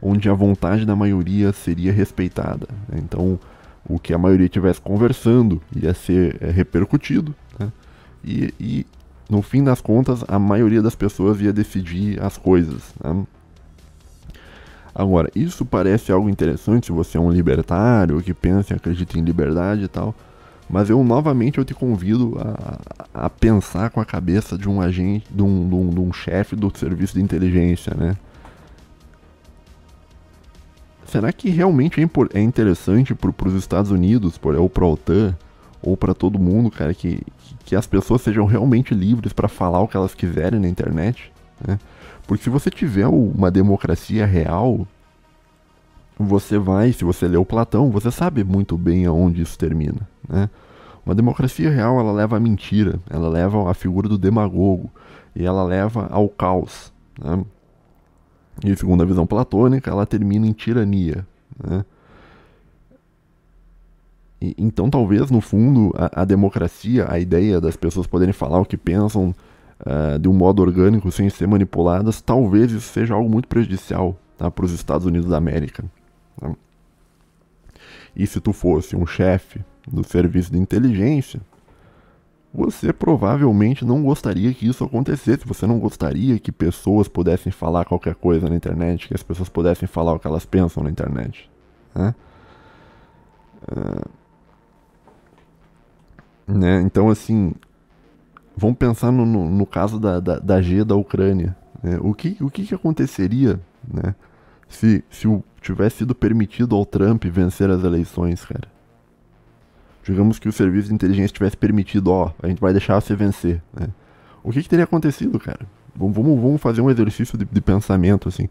Speaker 1: onde a vontade da maioria seria respeitada, né? Então, o que a maioria estivesse conversando ia ser repercutido, né? E, no fim das contas, a maioria das pessoas ia decidir as coisas, né? Agora, isso parece algo interessante se você é um libertário que pensa e acredita em liberdade e tal, mas novamente eu te convido a pensar com a cabeça de um agente, de um chefe do serviço de inteligência, né? Será que realmente é interessante para os Estados Unidos, ou para a OTAN, ou para todo mundo, cara, que as pessoas sejam realmente livres para falar o que elas quiserem na internet, né? Porque se você tiver uma democracia real, se você lê o Platão, você sabe muito bem aonde isso termina, né? Uma democracia real, ela leva à mentira, ela leva à figura do demagogo, e ela leva ao caos, né? E segundo a visão platônica, ela termina em tirania, né? Então, talvez, no fundo, a democracia, a ideia das pessoas poderem falar o que pensam de um modo orgânico, sem ser manipuladas, talvez isso seja algo muito prejudicial, tá, para os Estados Unidos da América, né? E se tu fosse um chefe do serviço de inteligência, você provavelmente não gostaria que isso acontecesse. Você não gostaria que pessoas pudessem falar qualquer coisa na internet, que as pessoas pudessem falar o que elas pensam na internet, né? Né? Então, assim, vamos pensar no caso da G da Ucrânia, né? O que aconteceria, né, se tivesse sido permitido ao Trump vencer as eleições, cara? Digamos que o serviço de inteligência tivesse permitido, a gente vai deixar você vencer, né? O que teria acontecido, cara? Vamos fazer um exercício de pensamento, assim.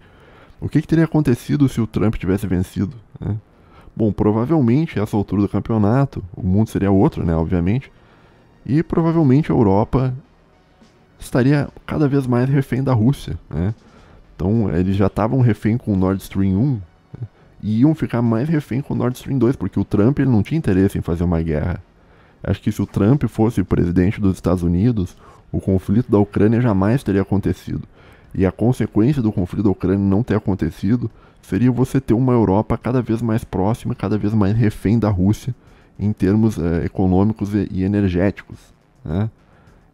Speaker 1: O que teria acontecido se o Trump tivesse vencido, né? Bom, provavelmente, a essa altura do campeonato, o mundo seria outro, né, obviamente. E provavelmente a Europa estaria cada vez mais refém da Rússia, né? Então, eles já estavam refém com o Nord Stream 1, né, e iam ficar mais refém com o Nord Stream 2, porque o Trump ele não tinha interesse em fazer uma guerra. Acho que se o Trump fosse o presidente dos Estados Unidos, o conflito da Ucrânia jamais teria acontecido. E a consequência do conflito da Ucrânia não ter acontecido seria você ter uma Europa cada vez mais próxima, cada vez mais refém da Rússia em termos econômicos e energéticos, né?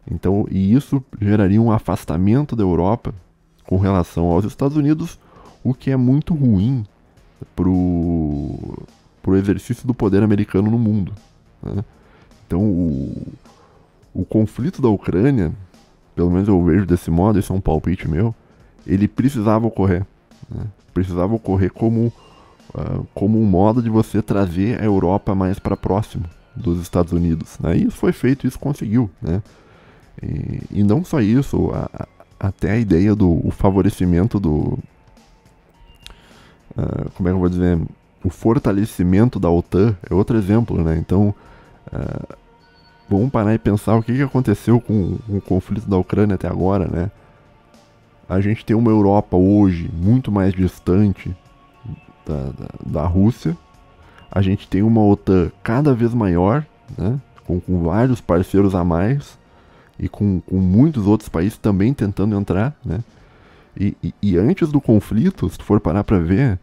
Speaker 1: Então, e isso geraria um afastamento da Europa com relação aos Estados Unidos, o que é muito ruim pro exercício do poder americano no mundo, né? Então, o conflito da Ucrânia, pelo menos eu vejo desse modo, esse é um palpite meu, ele precisava ocorrer, né? Precisava ocorrer como um modo de você trazer a Europa mais para próximo dos Estados Unidos, né? E isso foi feito, isso conseguiu, né? E não só isso, até a ideia do favorecimento como é que eu vou dizer, o fortalecimento da OTAN é outro exemplo, né? Então, vamos parar e pensar o que aconteceu com o conflito da Ucrânia até agora, né? A gente tem uma Europa hoje muito mais distante da Rússia. A gente tem uma OTAN cada vez maior, né, com vários parceiros a mais e com muitos outros países também tentando entrar, né? E antes do conflito, se tu for parar para ver,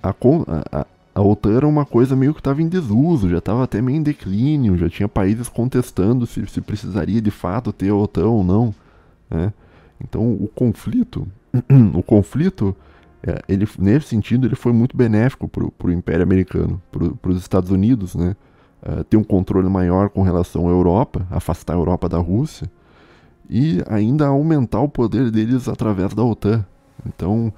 Speaker 1: a OTAN era uma coisa meio que estava em desuso, já estava até meio em declínio, já tinha países contestando se precisaria de fato ter a OTAN ou não, né? Então o conflito ele, nesse sentido, ele foi muito benéfico para o Império Americano, para os Estados Unidos, né? Ter um controle maior com relação à Europa, afastar a Europa da Rússia, e ainda aumentar o poder deles através da OTAN. Então,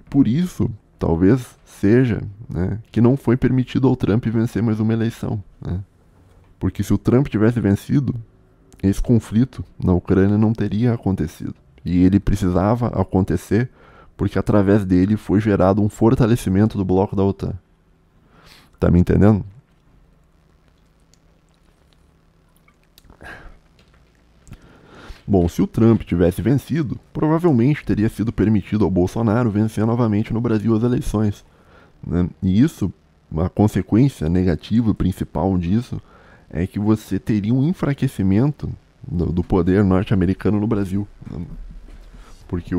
Speaker 1: por isso, talvez seja, né, que não foi permitido ao Trump vencer mais uma eleição, né? Porque se o Trump tivesse vencido, esse conflito na Ucrânia não teria acontecido. E ele precisava acontecer porque através dele foi gerado um fortalecimento do bloco da OTAN. Tá me entendendo? Bom, se o Trump tivesse vencido, provavelmente teria sido permitido ao Bolsonaro vencer novamente no Brasil as eleições, né? E isso, a consequência negativa principal disso, é que você teria um enfraquecimento do poder norte-americano no Brasil, né? Porque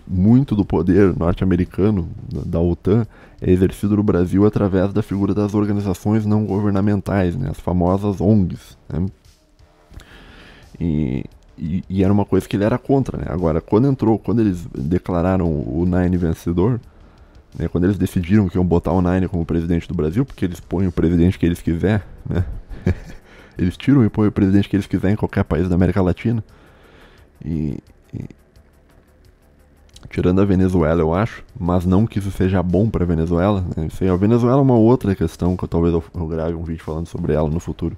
Speaker 1: muito do poder norte-americano da OTAN é exercido no Brasil através da figura das organizações não governamentais, né? As famosas ONGs, né? E era uma coisa que ele era contra, né? Agora, quando eles declararam o Nine vencedor, né? Quando eles decidiram que iam botar o Nine como presidente do Brasil, porque eles põem o presidente que eles quiserem, né? Eles tiram e põem o presidente que eles quiserem em qualquer país da América Latina. Tirando a Venezuela, eu acho, mas não que isso seja bom pra Venezuela, né? Isso aí, a Venezuela é uma outra questão que talvez eu grave um vídeo falando sobre ela no futuro.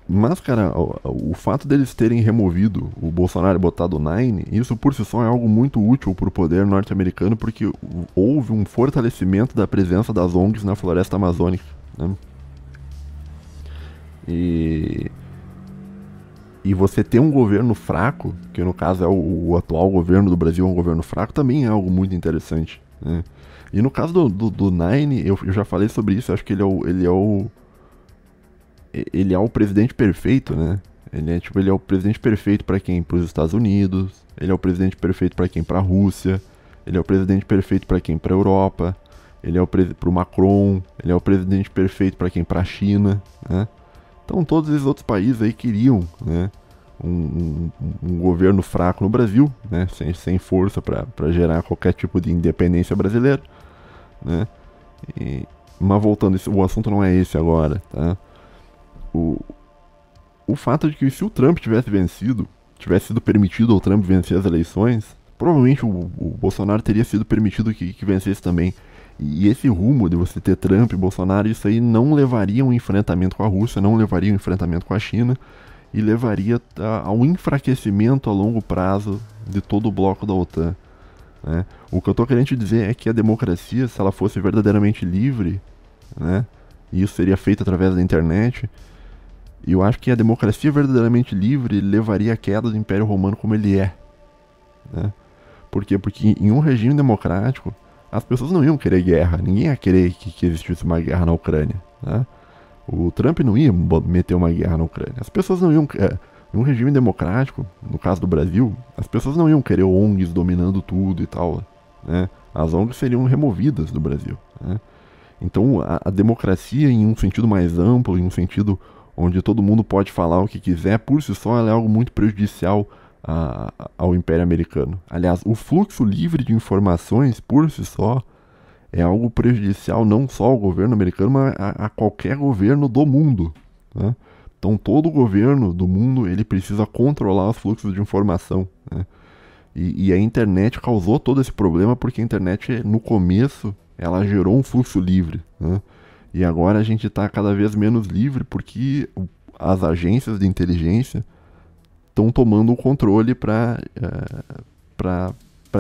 Speaker 1: Mas, cara, o fato deles terem removido o Bolsonaro e botado o Nine, isso por si só é algo muito útil pro poder norte-americano, porque houve um fortalecimento da presença das ONGs na floresta amazônica, né? E você ter um governo fraco, que no caso é o atual governo do Brasil, é um governo fraco, também é algo muito interessante, né? E no caso do Nine, eu já falei sobre isso, eu acho que ele é o presidente perfeito, né? Ele é o presidente perfeito para quem? Para os Estados Unidos. Ele é o presidente perfeito para quem? Para a Rússia. Ele é o presidente perfeito para quem? Para a Europa. Ele é para o Macron. Ele é o presidente perfeito para quem? Para a China, né? Então todos esses outros países aí queriam, né, um governo fraco no Brasil, né, sem força para gerar qualquer tipo de independência brasileira, né? Mas voltando, o assunto não é esse agora, tá? O fato de que se o Trump tivesse vencido, tivesse sido permitido ao Trump vencer as eleições, provavelmente o Bolsonaro teria sido permitido que vencesse também. E esse rumo de você ter Trump e Bolsonaro, isso aí não levaria a um enfrentamento com a Rússia, não levaria a um enfrentamento com a China, e levaria a um enfraquecimento a longo prazo de todo o bloco da OTAN, né? O que eu tô querendo te dizer é que a democracia, se ela fosse verdadeiramente livre, né, e isso seria feito através da internet, e eu acho que a democracia verdadeiramente livre levaria à queda do Império Romano como ele é, né? Por quê? Porque em um regime democrático, as pessoas não iam querer guerra, ninguém ia querer que existisse uma guerra na Ucrânia, né? O Trump não ia meter uma guerra na Ucrânia. As pessoas não iam... em um regime democrático, no caso do Brasil, as pessoas não iam querer ONGs dominando tudo e tal, né? As ONGs seriam removidas do Brasil, né? Então a democracia, em um sentido mais amplo, em um sentido onde todo mundo pode falar o que quiser, por si só ela é algo muito prejudicial ao Império Americano. Aliás, o fluxo livre de informações, por si só, é algo prejudicial não só ao governo americano, mas a qualquer governo do mundo, né? Então todo governo do mundo ele precisa controlar os fluxos de informação, né? E a internet causou todo esse problema porque a internet, no começo, ela gerou um fluxo livre, né? E agora a gente está cada vez menos livre porque as agências de inteligência estão tomando o controle para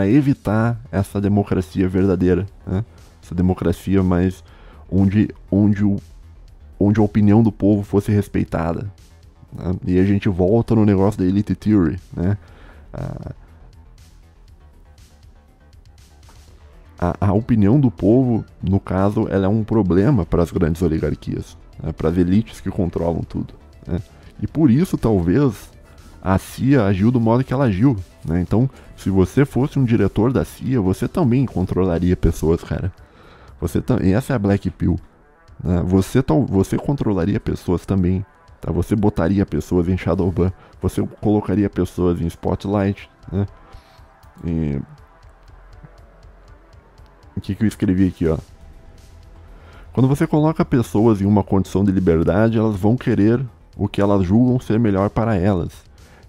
Speaker 1: evitar essa democracia verdadeira, né? Essa democracia mais onde a opinião do povo fosse respeitada, né? E a gente volta no negócio da elite theory, né? A opinião do povo, no caso, ela é um problema para as grandes oligarquias, né? Para as elites que controlam tudo, né? E por isso, talvez, a CIA agiu do modo que ela agiu, né? Então, se você fosse um diretor da CIA, você também controlaria pessoas, cara. E essa é a Black Pill, né? Você controlaria pessoas também, tá? Você botaria pessoas em Shadowban, você colocaria pessoas em Spotlight, né? E o que eu escrevi aqui, ó? Quando você coloca pessoas em uma condição de liberdade, elas vão querer o que elas julgam ser melhor para elas.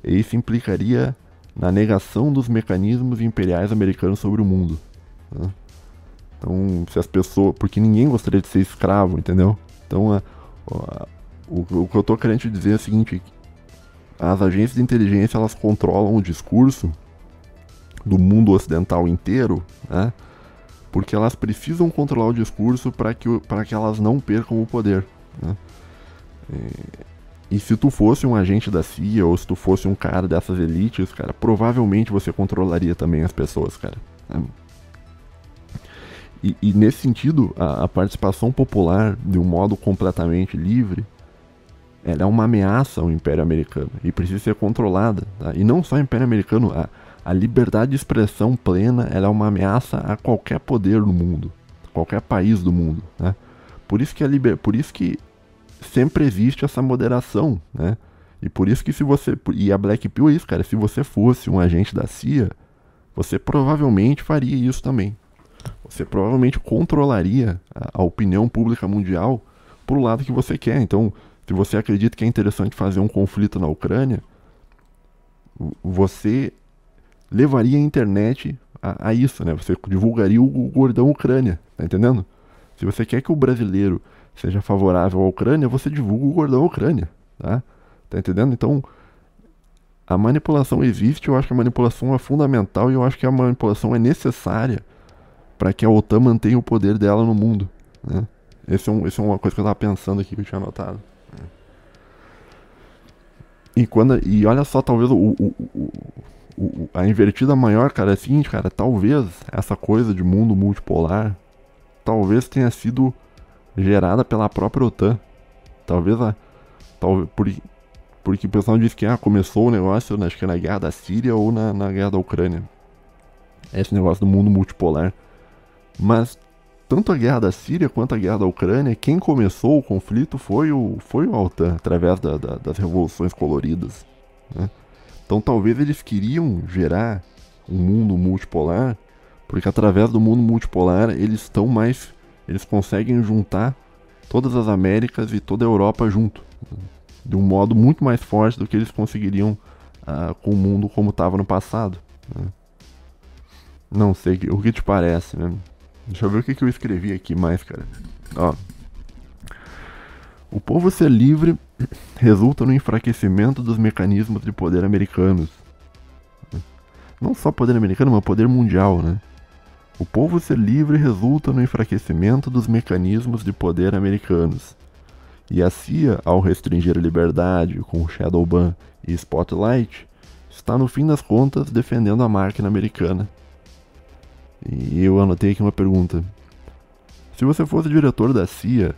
Speaker 1: E isso implicaria na negação dos mecanismos imperiais americanos sobre o mundo, né? Então, se as pessoas... Porque ninguém gostaria de ser escravo, entendeu? Então, o que eu tô querendo te dizer é o seguinte: as agências de inteligência, elas controlam o discurso do mundo ocidental inteiro, né? Porque elas precisam controlar o discurso para que elas não percam o poder, né? E se tu fosse um agente da CIA ou se tu fosse um cara dessas elites, cara, provavelmente você controlaria também as pessoas, cara. E nesse sentido, a participação popular, de um modo completamente livre, ela é uma ameaça ao Império Americano e precisa ser controlada. Tá? E não só o Império Americano, a liberdade de expressão plena, ela é uma ameaça a qualquer poder do mundo, qualquer país do mundo. Né? Por isso que sempre existe essa moderação, né? E por isso que e a Black Pill é isso, cara, se você fosse um agente da CIA, você provavelmente faria isso também. Você provavelmente controlaria a opinião pública mundial pro lado que você quer. Então, se você acredita que é interessante fazer um conflito na Ucrânia, você levaria a internet a isso, né? Você divulgaria o gordão Ucrânia, tá entendendo? Se você quer que o brasileiro seja favorável à Ucrânia, você divulga o gordão Ucrânia, tá? Tá entendendo? Então, a manipulação existe, eu acho que a manipulação é fundamental e eu acho que a manipulação é necessária para que a OTAN mantenha o poder dela no mundo, né? Essa é uma coisa que eu estava pensando aqui, que eu tinha anotado. E olha só, talvez a invertida maior, cara, é a seguinte, cara, talvez essa coisa de mundo multipolar, talvez tenha sido gerada pela própria OTAN. Porque o pessoal diz que começou o negócio, acho que na guerra da Síria ou na guerra da Ucrânia. Esse negócio do mundo multipolar. Mas tanto a guerra da Síria quanto a guerra da Ucrânia, quem começou o conflito foi o OTAN, através das revoluções coloridas, né? Então talvez eles queriam gerar um mundo multipolar, porque através do mundo multipolar eles conseguem juntar todas as Américas e toda a Europa junto, né? De um modo muito mais forte do que eles conseguiriam com o mundo como estava no passado, né? Não sei, o que te parece, né? Deixa eu ver o que eu escrevi aqui mais, cara. Ó. O povo ser livre resulta no enfraquecimento dos mecanismos de poder americanos. Não só poder americano, mas poder mundial, né? O povo ser livre resulta no enfraquecimento dos mecanismos de poder americanos. E a CIA, ao restringir a liberdade com Shadowban e Spotlight, está no fim das contas defendendo a máquina americana. E eu anotei aqui uma pergunta. Se você fosse diretor da CIA,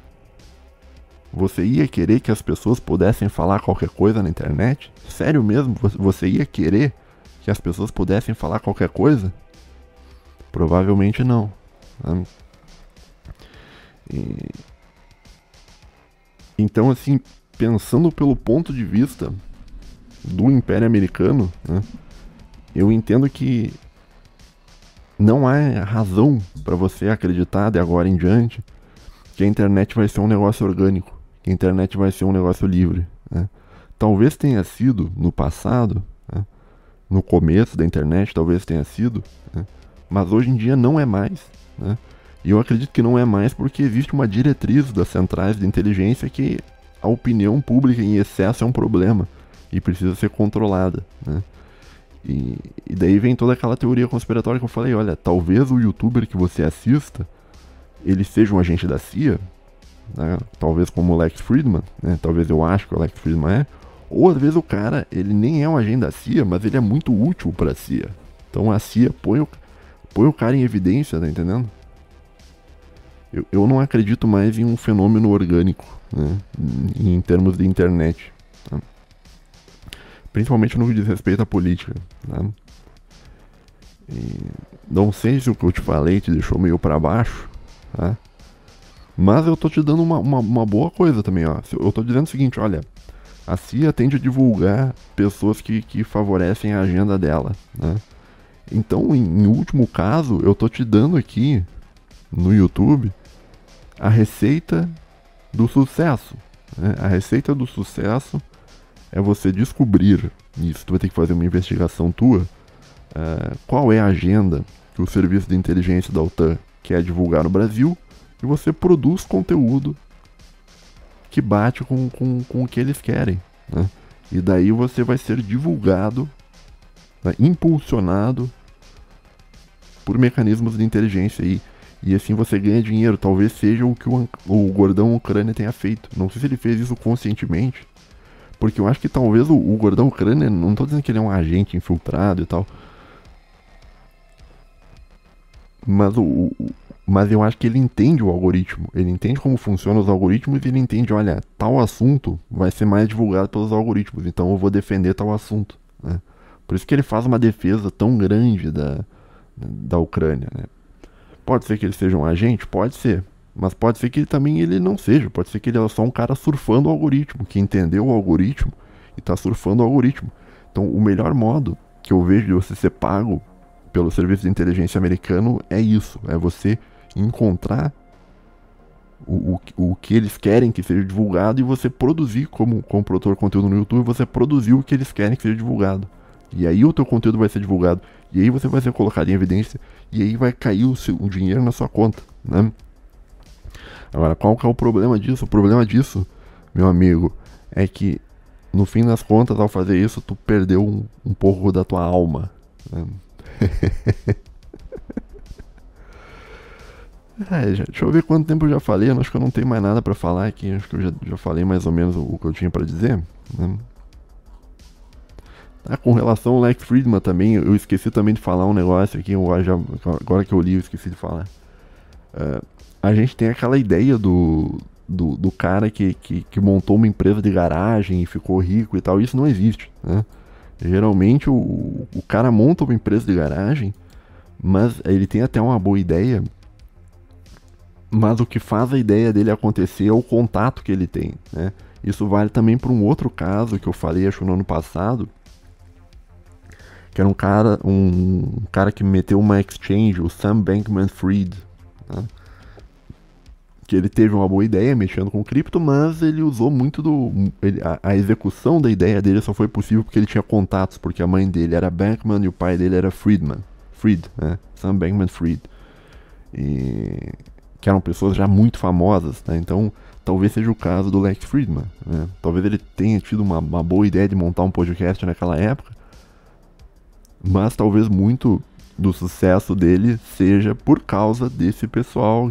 Speaker 1: você ia querer que as pessoas pudessem falar qualquer coisa na internet? Sério mesmo? Você ia querer que as pessoas pudessem falar qualquer coisa? Provavelmente não, né? Então, assim, pensando pelo ponto de vista do Império Americano, né, eu entendo que não há razão para você acreditar de agora em diante que a internet vai ser um negócio orgânico, que a internet vai ser um negócio livre, né? Talvez tenha sido no passado, né, no começo da internet, talvez tenha sido, né, mas hoje em dia não é mais, né? E eu acredito que não é mais porque existe uma diretriz das centrais de inteligência que a opinião pública em excesso é um problema e precisa ser controlada, né? E daí vem toda aquela teoria conspiratória que eu falei, olha, talvez o youtuber que você assista, ele seja um agente da CIA, né? Talvez como o Lex Fridman, né? Talvez eu acho que o Lex Fridman é, ou às vezes o cara, ele nem é um agente da CIA, mas ele é muito útil pra CIA. Então a CIA põe o cara em evidência, tá entendendo? Eu não acredito mais em um fenômeno orgânico, né, em termos de internet, tá? Principalmente no que diz respeito à política, tá? E não sei se o que eu te falei te deixou meio pra baixo, tá? Mas eu tô te dando uma boa coisa também, ó. Eu tô dizendo o seguinte, olha, a CIA tende a divulgar pessoas que favorecem a agenda dela, né? Então, em último caso, eu tô te dando aqui no YouTube a receita do sucesso, né? A receita do sucesso é você descobrir, isso tu vai ter que fazer uma investigação tua, qual é a agenda que o serviço de inteligência da OTAN quer divulgar no Brasil, e você produz conteúdo que bate com o que eles querem, né? E daí você vai ser divulgado, né, impulsionado por mecanismos de inteligência e assim você ganha dinheiro. Talvez seja o que o gordão Ucrânia tenha feito. Não sei se ele fez isso conscientemente, Porque eu acho que talvez o Gordão Crânio, não tô dizendo que ele é um agente infiltrado e tal, mas mas eu acho que ele entende o algoritmo, ele entende como funcionam os algoritmos e ele entende, olha, tal assunto vai ser mais divulgado pelos algoritmos, então eu vou defender tal assunto, né? Por isso que ele faz uma defesa tão grande da Ucrânia, né? Pode ser que ele seja um agente? Pode ser. Mas pode ser que ele não seja. Pode ser que ele é só um cara surfando o algoritmo, que entendeu o algoritmo e está surfando o algoritmo. Então, o melhor modo que eu vejo de você ser pago pelo serviço de inteligência americano é isso. É você encontrar o que eles querem que seja divulgado e você produzir como produtor de conteúdo no YouTube, você produzir o que eles querem que seja divulgado. E aí o teu conteúdo vai ser divulgado. E aí você vai ser colocado em evidência. E aí vai cair o dinheiro na sua conta, né? Agora, qual que é o problema disso? O problema disso, meu amigo, é que no fim das contas, ao fazer isso, tu perdeu um pouco da tua alma, né? Deixa eu ver quanto tempo eu já falei. Eu acho que eu não tenho mais nada pra falar aqui. Acho que eu já falei mais ou menos o que eu tinha pra dizer, né? Com relação ao Lex Fridman também, eu esqueci também de falar um negócio aqui, agora que eu li eu esqueci de falar. A gente tem aquela ideia do cara que montou uma empresa de garagem e ficou rico e tal, isso não existe, né? Geralmente o cara monta uma empresa de garagem, mas ele tem até uma boa ideia, mas o que faz a ideia dele acontecer é o contato que ele tem, né? Isso vale também para um outro caso que eu falei, acho, no ano passado, que era um cara que meteu uma exchange, o Sam Bankman-Fried, né? Que ele teve uma boa ideia mexendo com cripto, mas ele usou muito a execução da ideia dele só foi possível porque ele tinha contatos, porque a mãe dele era Bankman e o pai dele era Fried, né? Sam Bankman-Fried, que eram pessoas já muito famosas, né? Então talvez seja o caso do Lex Fridman, né? Talvez ele tenha tido uma boa ideia de montar um podcast naquela época, mas talvez muito do sucesso dele seja por causa desse pessoal,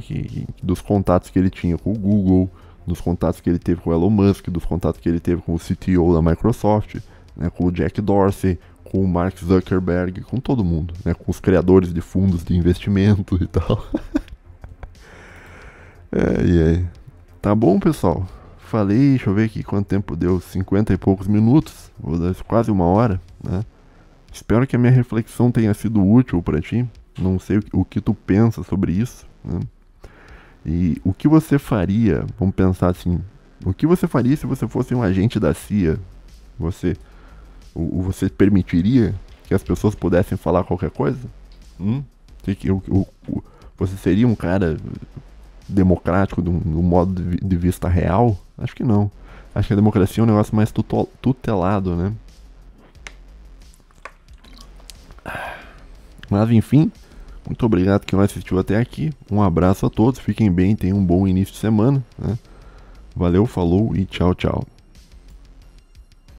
Speaker 1: dos contatos que ele tinha com o Google, dos contatos que ele teve com o Elon Musk, dos contatos que ele teve com o CTO da Microsoft, né, com o Jack Dorsey, com o Mark Zuckerberg, com todo mundo, né, com os criadores de fundos de investimento e tal. Tá bom, pessoal? Falei, deixa eu ver aqui quanto tempo deu, 50 e poucos minutos, vou dar quase uma hora, né? Espero que a minha reflexão tenha sido útil para ti. Não sei o que tu pensa sobre isso, né? E o que você faria, vamos pensar assim, o que você faria se você fosse um agente da CIA? Você permitiria que as pessoas pudessem falar qualquer coisa? Você seria um cara democrático do modo de vista real? Acho que não. Acho que a democracia é um negócio mais tutelado, né? Mas enfim, muito obrigado quem assistiu até aqui. Um abraço a todos, fiquem bem, tenham um bom início de semana, né? Valeu, falou e tchau, tchau.